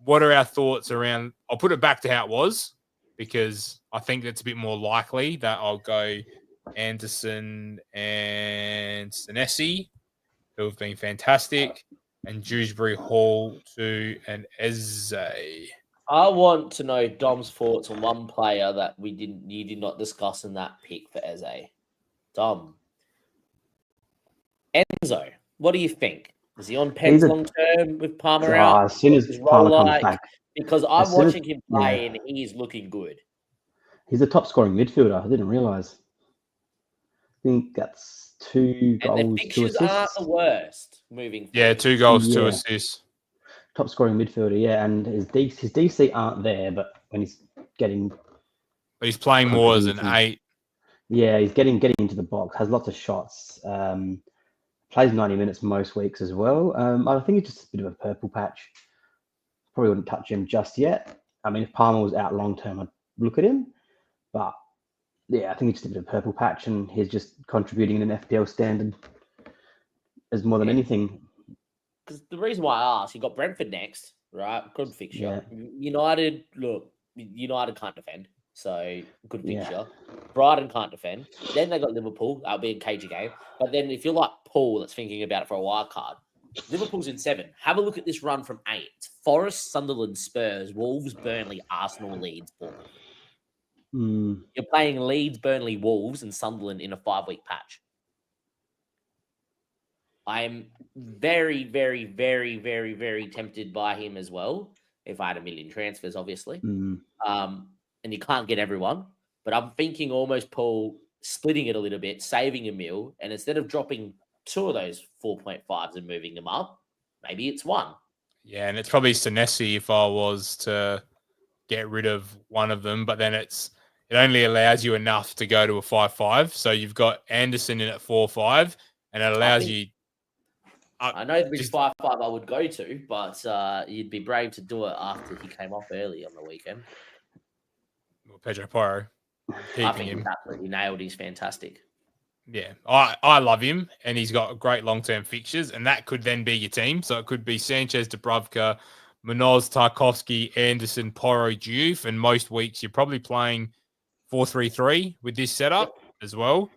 What are our thoughts around? I'll put it back to how it was because I think that's a bit more likely that I'll go Anderson and Senesi, who have been fantastic, and Dewsbury Hall to an Eze. I want to know Dom's thoughts on one player that you did not discuss in that pick for Eze. Dom. Enzo, what do you think? Is he on pens long term with Palmer out? As soon as Palmer comes back. Because I'm watching him play and he's looking good. He's a top scoring midfielder. I didn't realise. I think that's 2 goals, and the fixtures 2 assists. aren't the worst moving forward. Yeah, 2 goals, 2 assists. Top scoring midfielder, yeah, and his DC aren't there, but when he's getting, but he's playing more as an 8. Yeah, he's getting into the box, has lots of shots, plays 90 minutes most weeks as well. I think it's just a bit of a purple patch. Probably wouldn't touch him just yet. I mean, if Palmer was out long term, I'd look at him, but yeah, I think it's just a bit of a purple patch, and he's just contributing in an FPL standard as more than anything. Because the reason why I asked, you got Brentford next, right? Good fixture. Yeah. United can't defend, so good fixture. Yeah. Brighton can't defend. Then they got Liverpool. That'll be a cagey game. But then if you're like Paul that's thinking about it for a wild card, Liverpool's in 7. Have a look at this run from 8. It's Forest, Sunderland, Spurs, Wolves, Burnley, Arsenal, Leeds, Bournemouth. You're playing Leeds, Burnley, Wolves, and Sunderland in a 5-week patch. I'm very, very, very, very, very tempted by him as well. If I had 1 million transfers, obviously. And you can't get everyone. But I'm thinking almost, Paul, splitting it a little bit, saving $1 million. And instead of dropping 2 of those 4.5s and moving them up, maybe it's 1. Yeah, and it's probably Senesi if I was to get rid of one of them. But then it only allows you enough to go to a 5-5. So you've got Anderson in at 4-5, and it allows you... I know which 5-5 I would go to, but you'd be brave to do it after he came off early on the weekend. Well, Pedro Porro. I think he's absolutely nailed. He's fantastic. Yeah, I love him, and he's got great long-term fixtures, and that could then be your team. So it could be Sanchez, Dubravka, Munoz, Tarkovsky, Anderson, Porro, Diouf, and most weeks you're probably playing 4-3-3 with this setup as well.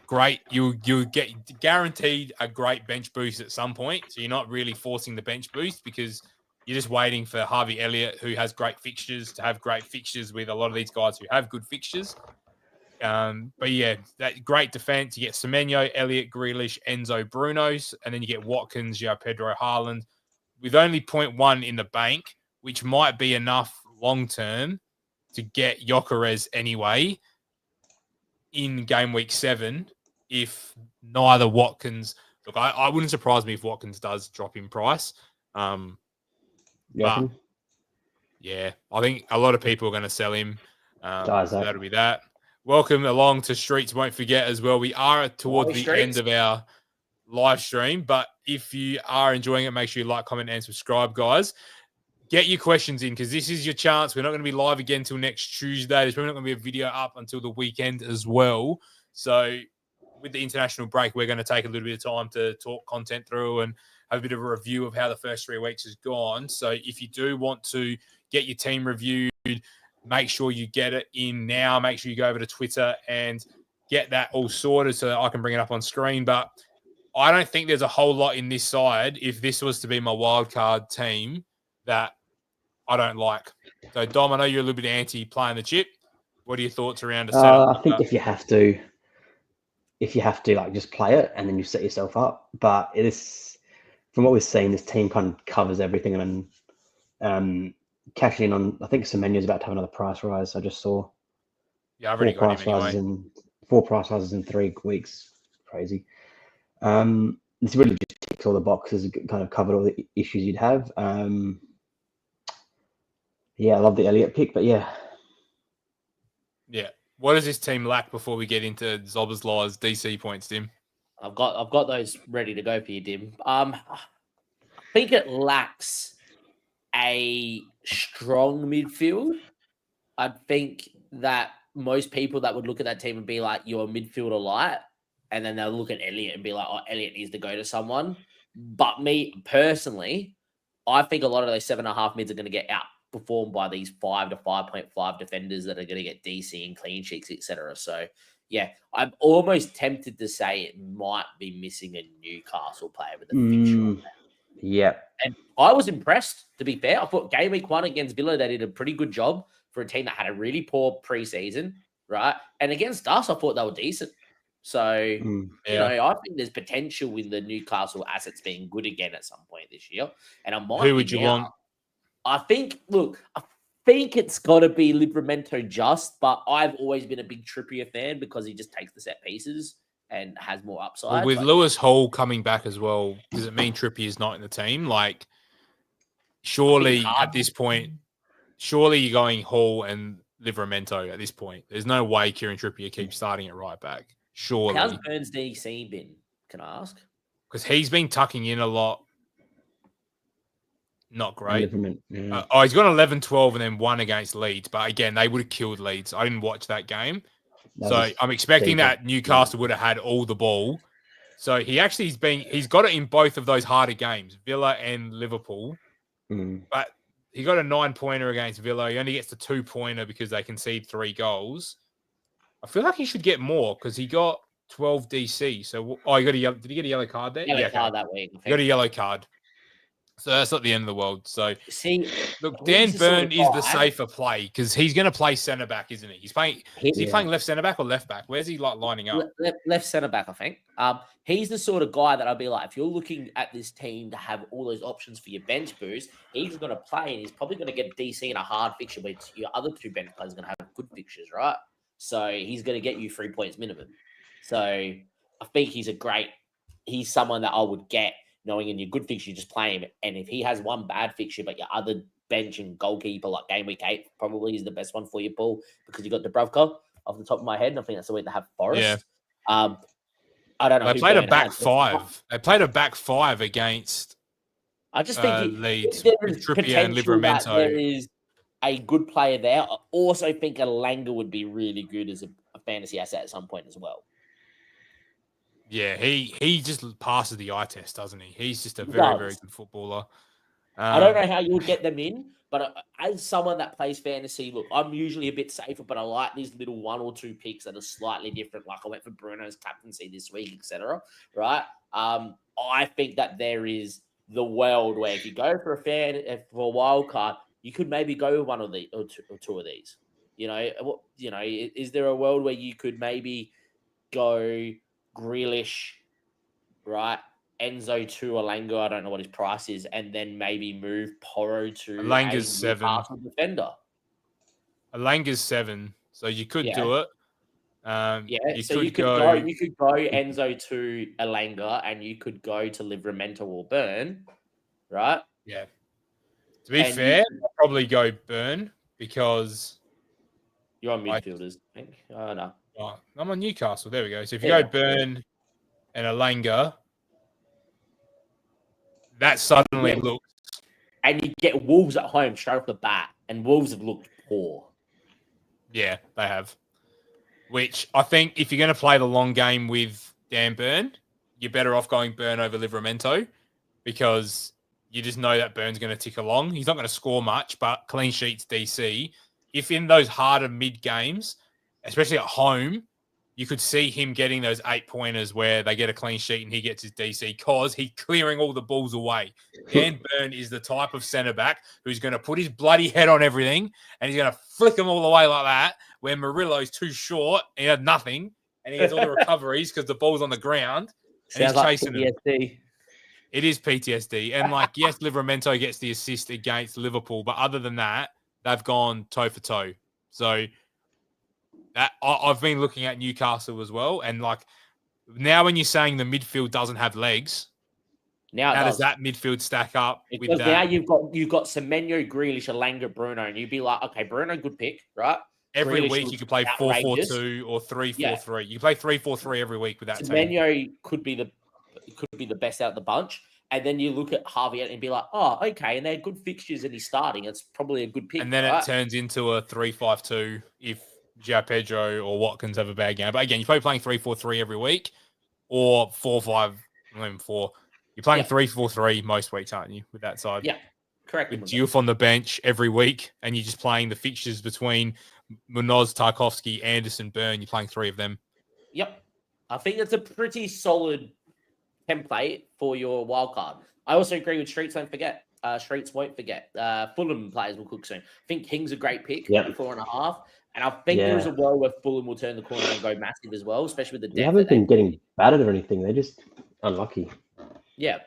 Great. You get guaranteed a great bench boost at some point. So you're not really forcing the bench boost because you're just waiting for Harvey Elliott, who has great fixtures, to have great fixtures with a lot of these guys who have good fixtures. But yeah, that great defense. You get Semenyo, Elliott, Grealish, Enzo, Brunos, and then you get Watkins, Pedro, Haaland, with only 0.1 in the bank, which might be enough long term to get Gyökeres anyway in game week 7 if neither Watkins... Look, I wouldn't surprise me if Watkins does drop in price. But, yeah, I think a lot of people are going to sell him. So that'll be that. Welcome along to Streets. Won't forget as well, we are towards the end of our live stream, but if you are enjoying it, make sure you like, comment, and subscribe, guys. Get your questions in because this is your chance. We're not going to be live again until next Tuesday. There's probably not going to be a video up until the weekend as well. So with the international break, we're going to take a little bit of time to talk content through and have a bit of a review of how the first 3 weeks has gone. So if you do want to get your team reviewed, make sure you get it in now. Make sure you go over to Twitter and get that all sorted so that I can bring it up on screen. But I don't think there's a whole lot in this side if this was to be my wildcard team that I don't like. So, Dom, I know you're a little bit anti playing the chip. What are your thoughts around a setup? I think if you have to, like, just play it and then you set yourself up. But it is, from what we've seen, this team kind of covers everything. And then cashing in on, I think Semenyo's about to have another price rise. I just saw. Yeah, I've already got him anyway. 4 price rises in 3 weeks. Crazy. This really just ticks all the boxes, kind of covered all the issues you'd have. Yeah, I love the Elliott pick, but yeah. Yeah. What does this team lack before we get into Zober's DC points, Dim? I've got those ready to go for you, Dim. think it lacks a strong midfield. I think that most people that would look at that team and be like, you're a midfielder light, and then they'll look at Elliot and be like, oh, Elliot needs to go to someone. But me personally, I think a lot of those 7.5 mids are going to get outperformed by these 5 to 5.5 defenders that are going to get DC and clean sheets, etc. So, yeah, I'm almost tempted to say it might be missing a Newcastle player with a fixture. Yep. And I was impressed, to be fair. I thought game week 1 against Villa, they did a pretty good job for a team that had a really poor preseason, right? And against us, I thought they were decent. So, you know, I think there's potential with the Newcastle assets being good again at some point this year. And I might. Who would you want? I think it's got to be Livramento just, but I've always been a big Trippier fan because he just takes the set pieces and has more upside. Well, with Lewis Hall coming back as well, does it mean Trippier is not in the team? Like, surely at this point, surely you're going Hall and Livramento at this point. There's no way Kieran Trippier keeps starting at right back. Surely. How's Burns DC been? Can I ask? Because he's been tucking in a lot. Not great. Yeah. He's got 11-12 and then 1 against Leeds. But again, they would have killed Leeds. I didn't watch that game. So I'm expecting that Newcastle would have had all the ball. So he's got it in both of those harder games, Villa and Liverpool. But he got a 9-pointer against Villa. He only gets the 2-pointer because they concede 3 goals. I feel like he should get more because he got 12 DC. So, did he get a yellow card there? Yellow card that week. He got a yellow card. So that's not the end of the world. So, see, look, Dan Burn is the safer play because he's going to play centre back, isn't he? He's playing. Is he playing left centre back or left back? Where's he lining up? Left centre back, I think. He's the sort of guy that I'd be like, if you're looking at this team to have all those options for your bench boost, he's going to play and he's probably going to get DC in a hard fixture, but your other 2 bench players are going to have good fixtures, right? So he's going to get you 3 points minimum. So I think he's someone that I would get knowing in your good fixture, you just play him. And if he has one bad fixture, but your other bench and goalkeeper, like game week 8, probably is the best one for you, Paul, because you got Dubravka off the top of my head. And I think that's the way to have Forest. Yeah. I don't know. They played a back 5. They played a back 5 against I just think Leeds with Trippier and Livramento. There is a good player there. I also think Alanga would be really good as a fantasy asset at some point as well. Yeah, he just passes the eye test, doesn't he? He's just a very good footballer. I don't know how you'll get them in, but as someone that plays fantasy, look, I'm usually a bit safer, but I like these little 1 or 2 picks that are slightly different. Like I went for Bruno's captaincy this week, etc. Right? I think that there is the world where if you go for a wild card, you could maybe go with one of the or two of these. Is there a world where you could maybe go Grealish, right? Enzo to Alanga, I don't know what his price is, and then maybe move Porro to Alanga's 7 defender. Alanga's 7, so you could do it. You could go Enzo to Alanga, and you could go to Livramento or Burn, right? Yeah. To be fair, I'll probably go Burn because you're on midfielders. I think. Oh no. I'm on Newcastle. There we go. So if you go Burn and Alanga, that suddenly looks. And you get Wolves at home straight off the bat, and Wolves have looked poor. Yeah, they have. Which I think if you're going to play the long game with Dan Burn, you're better off going Burn over Livramento because you just know that Burn's going to tick along. He's not going to score much, but clean sheets DC. If in those harder mid games, especially at home, you could see him getting those 8-pointers where they get a clean sheet and he gets his DC because he's clearing all the balls away. Dan Burn is the type of centre-back who's going to put his bloody head on everything and he's going to flick them all the way like that, where Murillo's too short and he had nothing and he gets all the recoveries because the ball's on the ground and he's chasing them. It is PTSD. And yes, Livramento gets the assist against Liverpool, but other than that, they've gone toe for toe. So I've been looking at Newcastle as well, and now when you're saying the midfield doesn't have legs, how does that midfield stack up? Because now you've got Semenyo, Grealish, Alanga, Bruno, and you'd be like, okay, Bruno, good pick, right? Every Grealish week you could play 4-4-2 or 3-4-3. You play 3-4-3 every week with that team. Semenyo could be the best out of the bunch, And then you look at Harvey and be like, oh, okay, and they're good fixtures and he's starting. It's probably a good pick. And then right? it turns into a 3-5-2 if João Pedro or Watkins have a bad game. But again, you're probably playing 3-4-3 every week or 4-5, not even 4. You're playing 3-4-3 most weeks, aren't you, with that side? Yeah, correct. With Diouf on the bench every week, and you're just playing the fixtures between Munoz, Tarkovsky, Anderson, Byrne. You're playing 3 of them. Yep. I think that's a pretty solid template for your wild card. I also agree with Streets. Don't forget. Streets won't forget. Fulham players will cook soon. I think King's a great pick at 4.5. And I think there's a world where Fulham will turn the corner and go massive as well, especially with the depth. They haven't been getting battered or anything. They're just unlucky. Yeah.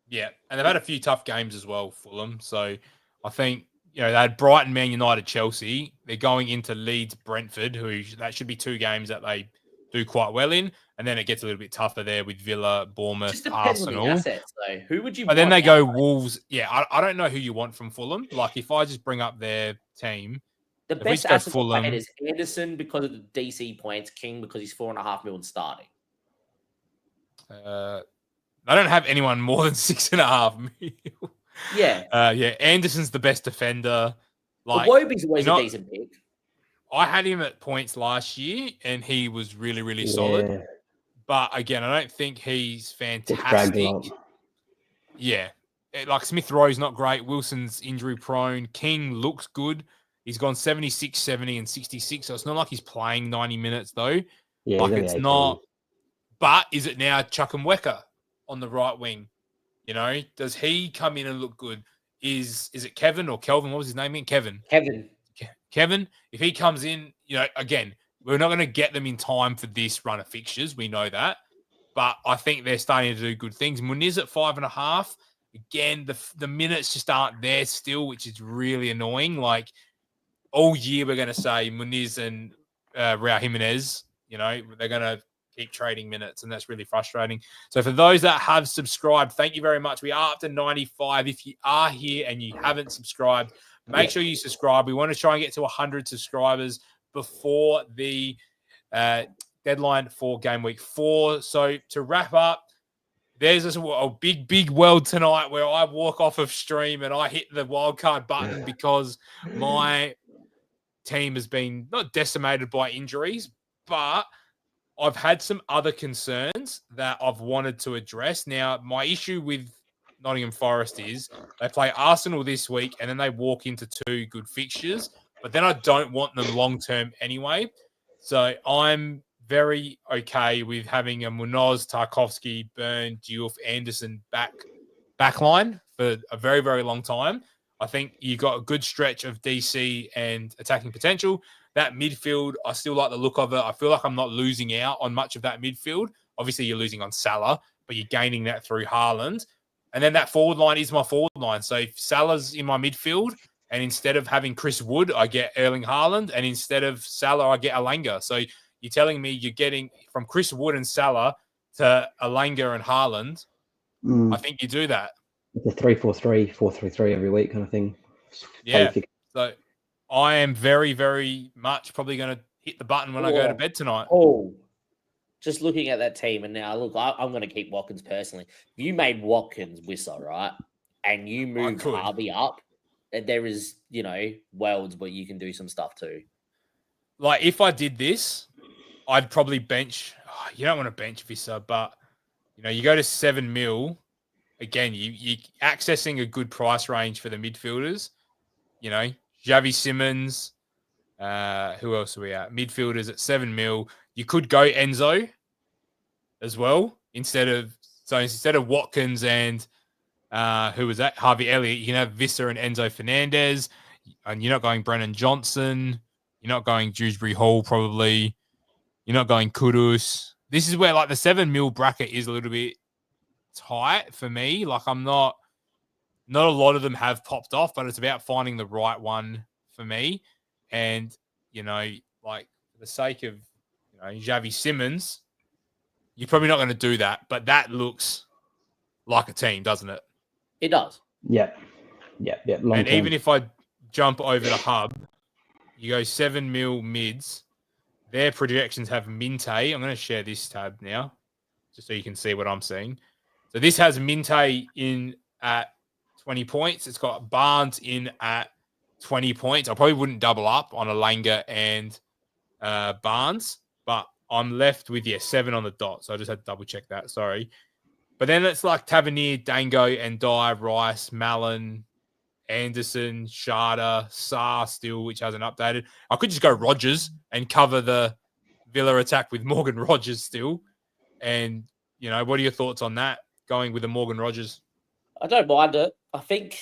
Yeah. And they've had a few tough games as well, Fulham. So I think, they had Brighton, Man United, Chelsea. They're going into Leeds, Brentford, that should be 2 games that they do quite well in. And then it gets a little bit tougher there with Villa, Bournemouth, Just depends Arsenal. on the assets, though. Who would you But then they go Wolves. Yeah, I don't know who you want from Fulham. Like, if I just bring up their team. The best asset Fulham is Anderson because of the DC points, King because he's 4.5 million starting. I don't have anyone more than 6.5 million. Yeah. Anderson's the best defender. Like, Wobie's always a decent pick. I had him at points last year, and he was really, really solid. But again, I don't think he's fantastic. Yeah. Like Smith Rowe's not great. Wilson's injury prone. King looks good. He's gone 76, 70, and 66. So it's not like he's playing 90 minutes, though. Yeah, like it's not. But is it now Chukwuemeka on the right wing? Does he come in and look good? Is it Kevin or Kelvin? What was his name again? Kevin. If he comes in, again, we're not going to get them in time for this run of fixtures. We know that. But I think they're starting to do good things. Muniz at 5.5. Again, the minutes just aren't there still, which is really annoying. Like, all year we're going to say Muniz and Raul Jimenez, they're going to keep trading minutes, and that's really frustrating. So for those that have subscribed, thank you very much. We are up to 95. If you are here and you haven't subscribed, make sure you subscribe. We want to try and get to 100 subscribers before the deadline for game week 4. So to wrap up, there's a big world tonight where I walk off of stream and I hit the wildcard button because my team has been not decimated by injuries, but I've had some other concerns that I've wanted to address. Now, my issue with Nottingham Forest is they play Arsenal this week and then they walk into 2 good fixtures, but then I don't want them long-term anyway. So I'm very okay with having a Munoz, Tarkovsky, Byrne, Diouf, Anderson backline for a very, very long time. I think you got a good stretch of DC and attacking potential. That midfield, I still like the look of it. I feel like I'm not losing out on much of that midfield. Obviously, you're losing on Salah, but you're gaining that through Haaland. And then that forward line is my forward line. So if Salah's in my midfield, and instead of having Chris Wood, I get Erling Haaland, and instead of Salah, I get Alanga. So you're telling me you're getting from Chris Wood and Salah to Alanga and Haaland. I think you do that. It's a 3-4-3, 4-3-3 every week kind of thing. Yeah. So I am very, very much probably going to hit the button when I go to bed tonight. Just looking at that team, and now look, I'm going to keep Watkins personally. If you made Watkins Wissa, right, and you moved Harvey up, there is, worlds where you can do some stuff too. Like, if I did this, I'd probably bench. You don't want to bench Wissa, but, you go to 7 mil. Again, you accessing a good price range for the midfielders. Xavi Simons. Who else are we at? Midfielders at 7 mil. You could go Enzo as well instead of Watkins and who was that? Harvey Elliott. You can have Visser and Enzo Fernandez, and you're not going Brennan Johnson. You're not going Dewsbury Hall probably. You're not going Kudus. This is where like the 7 mil bracket is a little bit tight for me. Like I'm not a lot of them have popped off, but it's about finding the right one for me. And, like for the sake of, Xavi Simons, you're probably not going to do that, but that looks like a team, doesn't it? It does. Yeah. And even if I jump over the hub, you go 7 mil mids, their projections have Minte. I'm going to share this tab now, just so you can see what I'm seeing. So this has Minte in at 20 points. It's got Barnes in at 20 points. I probably wouldn't double up on Alanga and Barnes, but I'm left with 7 on the dot. So I just had to double check that. Sorry. But then it's like Tavernier, Dango, and Dye, Rice, Mallon, Anderson, Sharda, Saar still, which hasn't updated. I could just go Rogers and cover the Villa attack with Morgan Rogers still. And, what are your thoughts on that, going with the Morgan Rogers? I don't mind it. I think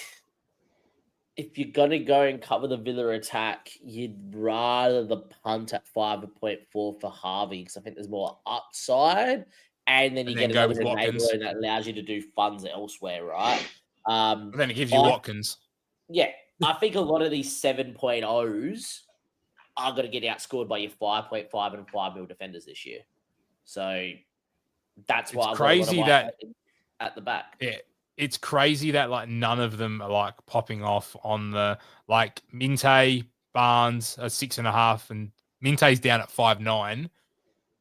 if you're going to go and cover the Villa attack, you'd rather the punt at 5.4 for Harvey, because I think there's more upside. And then you get another enabler that allows you to do funds elsewhere, right? And then it gives you Watkins. Yeah. I think a lot of these 7.0s are going to get outscored by your 5.5 and 5 mil defenders this year. So that's why it's crazy that at the back. Yeah. It's crazy that none of them are popping off on the Minte, Barnes are 6.5, and Minte's down at 5.9.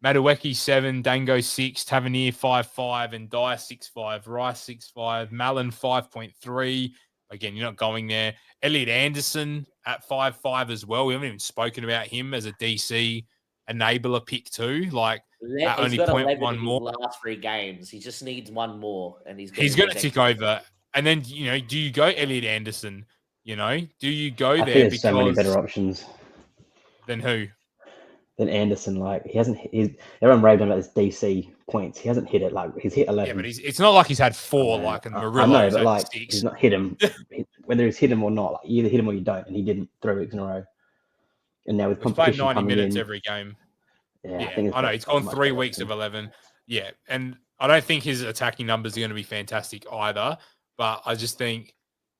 Madueke 7, Dango 6, Tavernier 5.5, and Dyer 6.5, Rice 6.5, Mallon 5.3. Again, you're not going there. Elliot Anderson at 5.5 as well. We haven't even spoken about him as a DC enabler pick too. At only 0.1 more. Last 3 games, he just needs one more, and he's going to tick over. And then do you go Elliot Anderson? Do you go there? There's so many better options than who? Than Anderson. Everyone raved about his DC points. He hasn't hit it. He's hit 11. Yeah, but it's not like he's had 4 and Murillo. I know, but 6. He's not hit him. Whether he's hit him or not, you either hit him or you don't, and he didn't 3 weeks in a row. And now with competition played 90 minutes in, every game. Yeah, I know he's gone 3 weeks of 11. Yeah, and I don't think his attacking numbers are going to be fantastic either. But I just think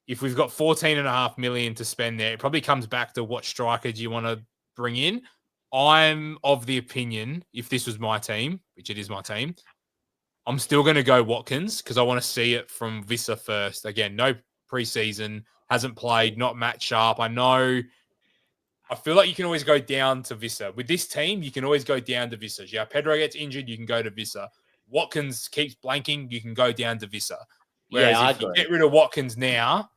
if we've got 14.5 million to spend there, it probably comes back to what striker do you want to bring in. I'm of the opinion, if this was my team, which it is my team, I'm still going to go Watkins because I want to see it from Vissa first. Again, no preseason, hasn't played, not match sharp. I feel like you can always go down to Vissa. With this team, you can always go down to Vissa. Yeah, Pedro gets injured, you can go to Vissa. Watkins keeps blanking, you can go down to Vissa. Whereas if you get rid of Watkins now,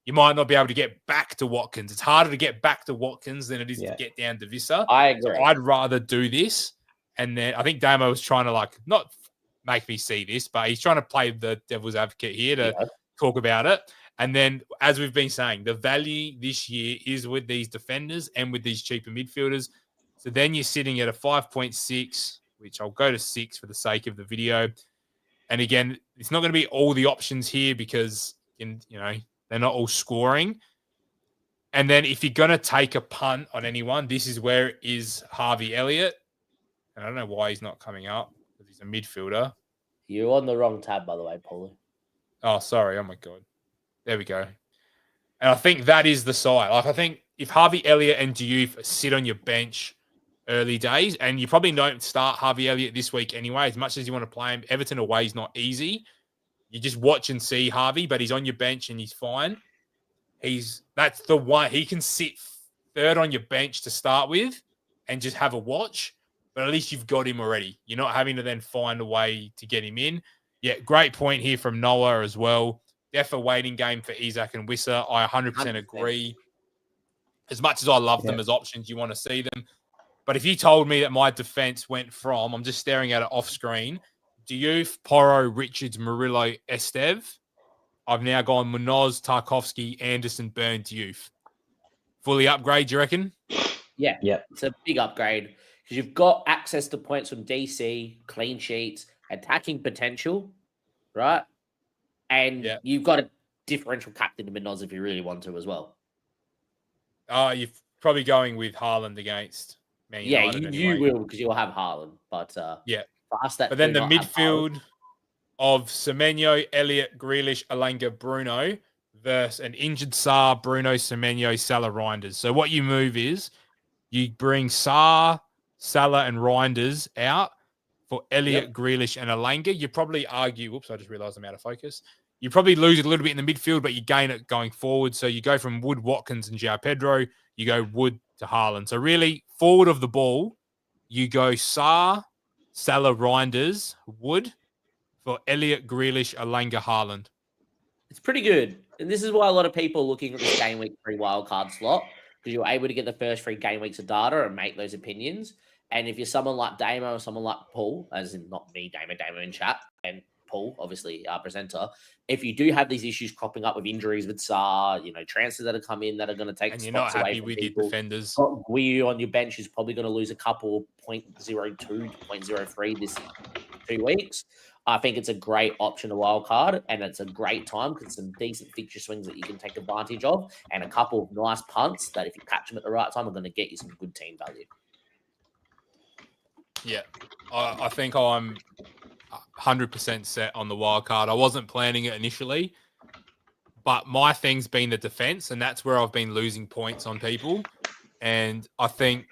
you might not be able to get back to Watkins. It's harder to get back to Watkins than it is to get down to Vissa. I agree. So I'd rather do this. And then I think Damo was trying to not make me see this, but he's trying to play the devil's advocate here to talk about it. And then, as we've been saying, the value this year is with these defenders and with these cheaper midfielders. So then you're sitting at a 5.6, which I'll go to 6 for the sake of the video. And again, it's not going to be all the options here because, they're not all scoring. And then if you're going to take a punt on anyone, this is where it is Harvey Elliott. And I don't know why he's not coming up because he's a midfielder. You're on the wrong tab, by the way, Paulie. Oh, sorry. Oh, my God. There we go. And I think that is the side. I think if Harvey Elliott and Diouf sit on your bench early days, and you probably don't start Harvey Elliott this week anyway, as much as you want to play him, Everton away is not easy. You just watch and see Harvey, but he's on your bench and he's fine. That's the one. He can sit third on your bench to start with and just have a watch, but at least you've got him already. You're not having to then find a way to get him in. Yeah, great point here from Noah as well. Definitely a waiting game for Isak and Wissa. I 100% agree. As much as I love them as options, you want to see them. But if you told me that my defense went from, I'm just staring at it off screen, Diouf, Porro, Richards, Murillo, Esteve. I've now gone Munoz, Tarkovsky, Anderson, Burn, Diouf. Fully upgrade, do you reckon? Yeah. It's a big upgrade because you've got access to points from DC, clean sheets, attacking potential, right? And you've got a differential captain to Munoz if you really want to as well. You're probably going with Haaland against Man United. You will because you'll have Haaland. But for us, but then the midfield of Semenyo, Elliott, Grealish, Alanga, Bruno versus an injured Saar, Bruno, Semenyo, Salah, Reinders. So what you move is you bring Saar, Salah, and Reinders out for Elliott, Grealish, and Alanga. You probably argue, whoops, I just realised I'm out of focus. You probably lose it a little bit in the midfield, but you gain it going forward. So you go from Wood, Watkins, and João Pedro. You go Wood to Haaland. So really, forward of the ball, you go Saar, Salah, Reinders, Wood. for Elliot, Grealish, Alanga, Haaland. It's pretty good. And this is why a lot of people are looking at this game week 3 wildcard slot, because you're able to get the first 3 game weeks of data and make those opinions. And if you're someone like Damo or someone like Paul, as in not me, Damo in chat, and Paul, obviously our presenter, if you do have these issues cropping up with injuries with SAR, transfers that have come in that are going to take and you're spots not away happy from with people, your defenders, got Guiu on your bench who's probably going to lose a couple 0.02 to 0.03 this 2 weeks. I think it's a great option to wild card, and it's a great time because some decent fixture swings that you can take advantage of, and a couple of nice punts that if you catch them at the right time are going to get you some good team value. Yeah, I think I'm 100% set on the wild card. I wasn't planning it initially, but my thing's been the defense, and that's where I've been losing points on people. And I think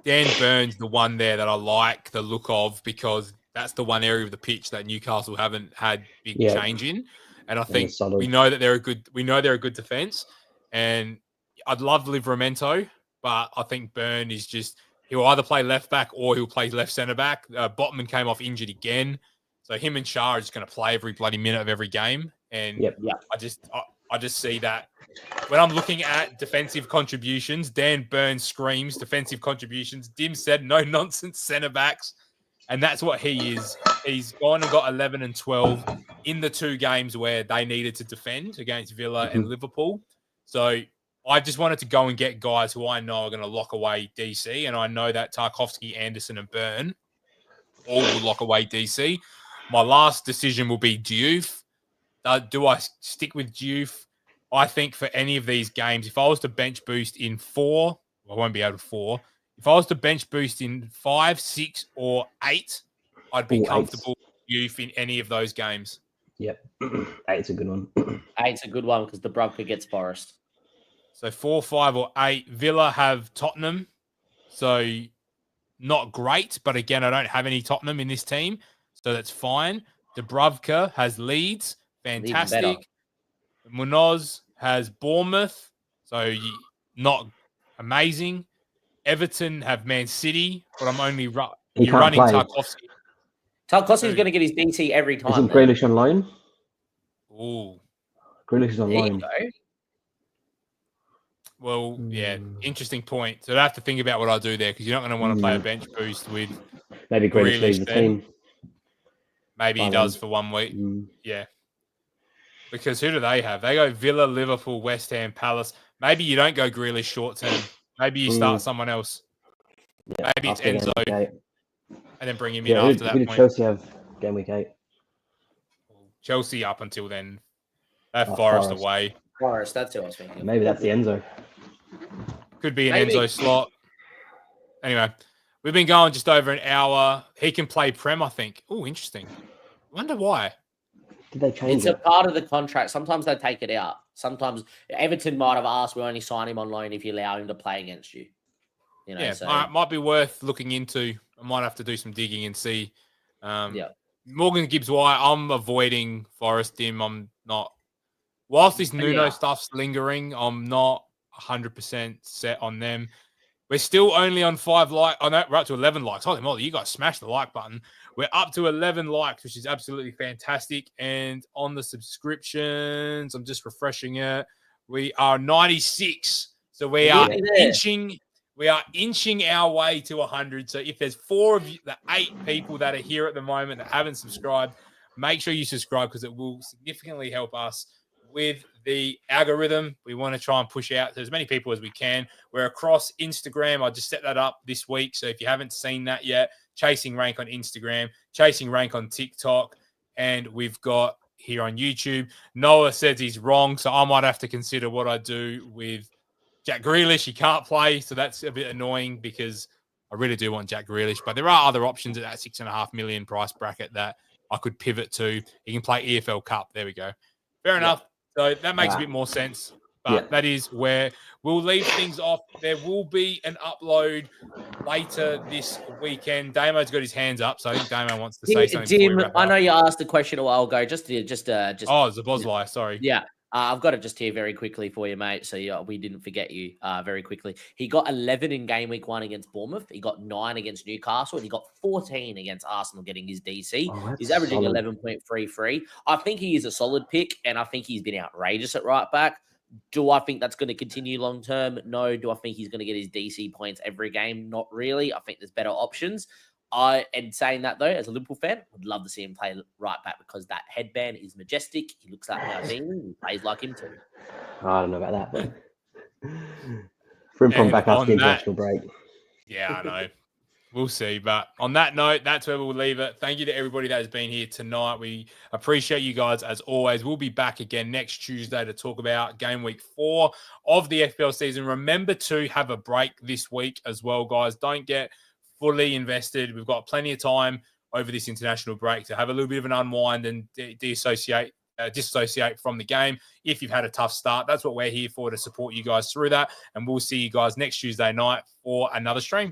Dan Burns, the one there that I like the look of, because that's the one area of the pitch that Newcastle haven't had big change in. And I think we know that they're a good defense. And I'd love Livramento, but I think Burn is just, he'll either play left back or he'll play left centre back. Botman came off injured again. So him and Shah are just going to play every bloody minute of every game. And I just see that when I'm looking at defensive contributions, Dan Burns screams defensive contributions. Dim said no nonsense centre backs. And that's what he is. He's gone and got 11 and 12 in the 2 games where they needed to defend against Villa and Liverpool. So I just wanted to go and get guys who I know are going to lock away DC. And I know that Tarkovsky, Anderson, and Byrne all will lock away DC. My last decision will be Diouf. Do I stick with Diouf? I think for any of these games, if I was to bench boost in 4, I won't be able to 4. If I was to bench boost in 5, 6, or 8, I'd be comfortable with Diouf in any of those games. Yep. 8's a good one. 8's a good one because the Brugger gets Forest. So 4, 5, or 8. Villa have Tottenham. So not great, but again, I don't have any Tottenham in this team. So that's fine. Dubravka has Leeds. Fantastic. Munoz has Bournemouth. So not amazing. Everton have Man City, but I'm only running Tarkovsky. Tarkovsky's going to get his DC every time. Isn't Grealish online? Ooh. Grealish is online. Well, yeah, interesting point. So I have to think about what I do there because you're not going to want to play a bench boost with maybe Grealish leaves the team. Maybe he does for 1 week. Yeah. Because who do they have? They go Villa, Liverpool, West Ham, Palace. Maybe you don't go Grealish short term. Maybe you start someone else. Yeah, maybe it's Enzo. And then bring him in after that point. Who did Chelsea have game week 8? Chelsea up until then. Forest away. Forest, that's who I was thinking. Maybe that's the Enzo. Could be an Enzo slot. Anyway, we've been going just over an hour. He can play Prem, I think. Oh, interesting. Wonder why. Did they change it? It's a part of the contract. Sometimes they take it out. Sometimes Everton might have asked, we'll only sign him on loan if you allow him to play against you. Might be worth looking into. I might have to do some digging and see. Morgan Gibbs-White, I'm avoiding Forest Dim. I'm not. Whilst this Nuno stuff's lingering, I'm not 100% set on them. We're still only on 5 likes. Oh, no, we're up to 11 likes. Holy moly, you guys smashed the like button. We're up to 11 likes, which is absolutely fantastic. And on the subscriptions, I'm just refreshing it. We are 96. So we are inching our way to 100. So if there's 4 of you, the 8 people that are here at the moment that haven't subscribed, make sure you subscribe because it will significantly help us with the algorithm. We want to try and push out to as many people as we can. We're across Instagram. I just set that up this week. So if you haven't seen that yet, Chasing Rank on Instagram, Chasing Rank on TikTok, and we've got here on YouTube. Noah says he's wrong, so I might have to consider what I do with Jack Grealish. He can't play, so that's a bit annoying because I really do want Jack Grealish. But there are other options at that $6.5 million price bracket that I could pivot to. He can play EFL Cup. There we go. Fair enough. So that makes a bit more sense. But that is where we'll leave things off. There will be an upload later this weekend. Damo's got his hands up, so I think Damo wants to say something. Jim, I know you asked the question a while ago. Oh, Zabozlai, sorry. Yeah. I've got it just here very quickly for you, mate. So yeah, we didn't forget you very quickly. He got 11 in game week 1 against Bournemouth. He got 9 against Newcastle, and he got 14 against Arsenal, getting his DC. Oh, He's averaging solid. 11.33. I think he is a solid pick, and I think he's been outrageous at right back. Do I think that's going to continue long term? No. Do I think he's going to get his DC points every game? Not really. I think there's better options. And saying that though, as a Liverpool fan, would love to see him play right back because that headband is majestic. He looks like Maldini. He plays like him too. I don't know about that, but Frimpong back after the international break. Yeah, I know. We'll see. But on that note, that's where we'll leave it. Thank you to everybody that has been here tonight. We appreciate you guys as always. We'll be back again next Tuesday to talk about game week 4 of the FPL season. Remember to have a break this week as well, guys. Don't get fully invested. We've got plenty of time over this international break to have a little bit of an unwind and dissociate from the game. If you've had a tough start, that's what we're here for, to support you guys through that. And we'll see you guys next Tuesday night for another stream.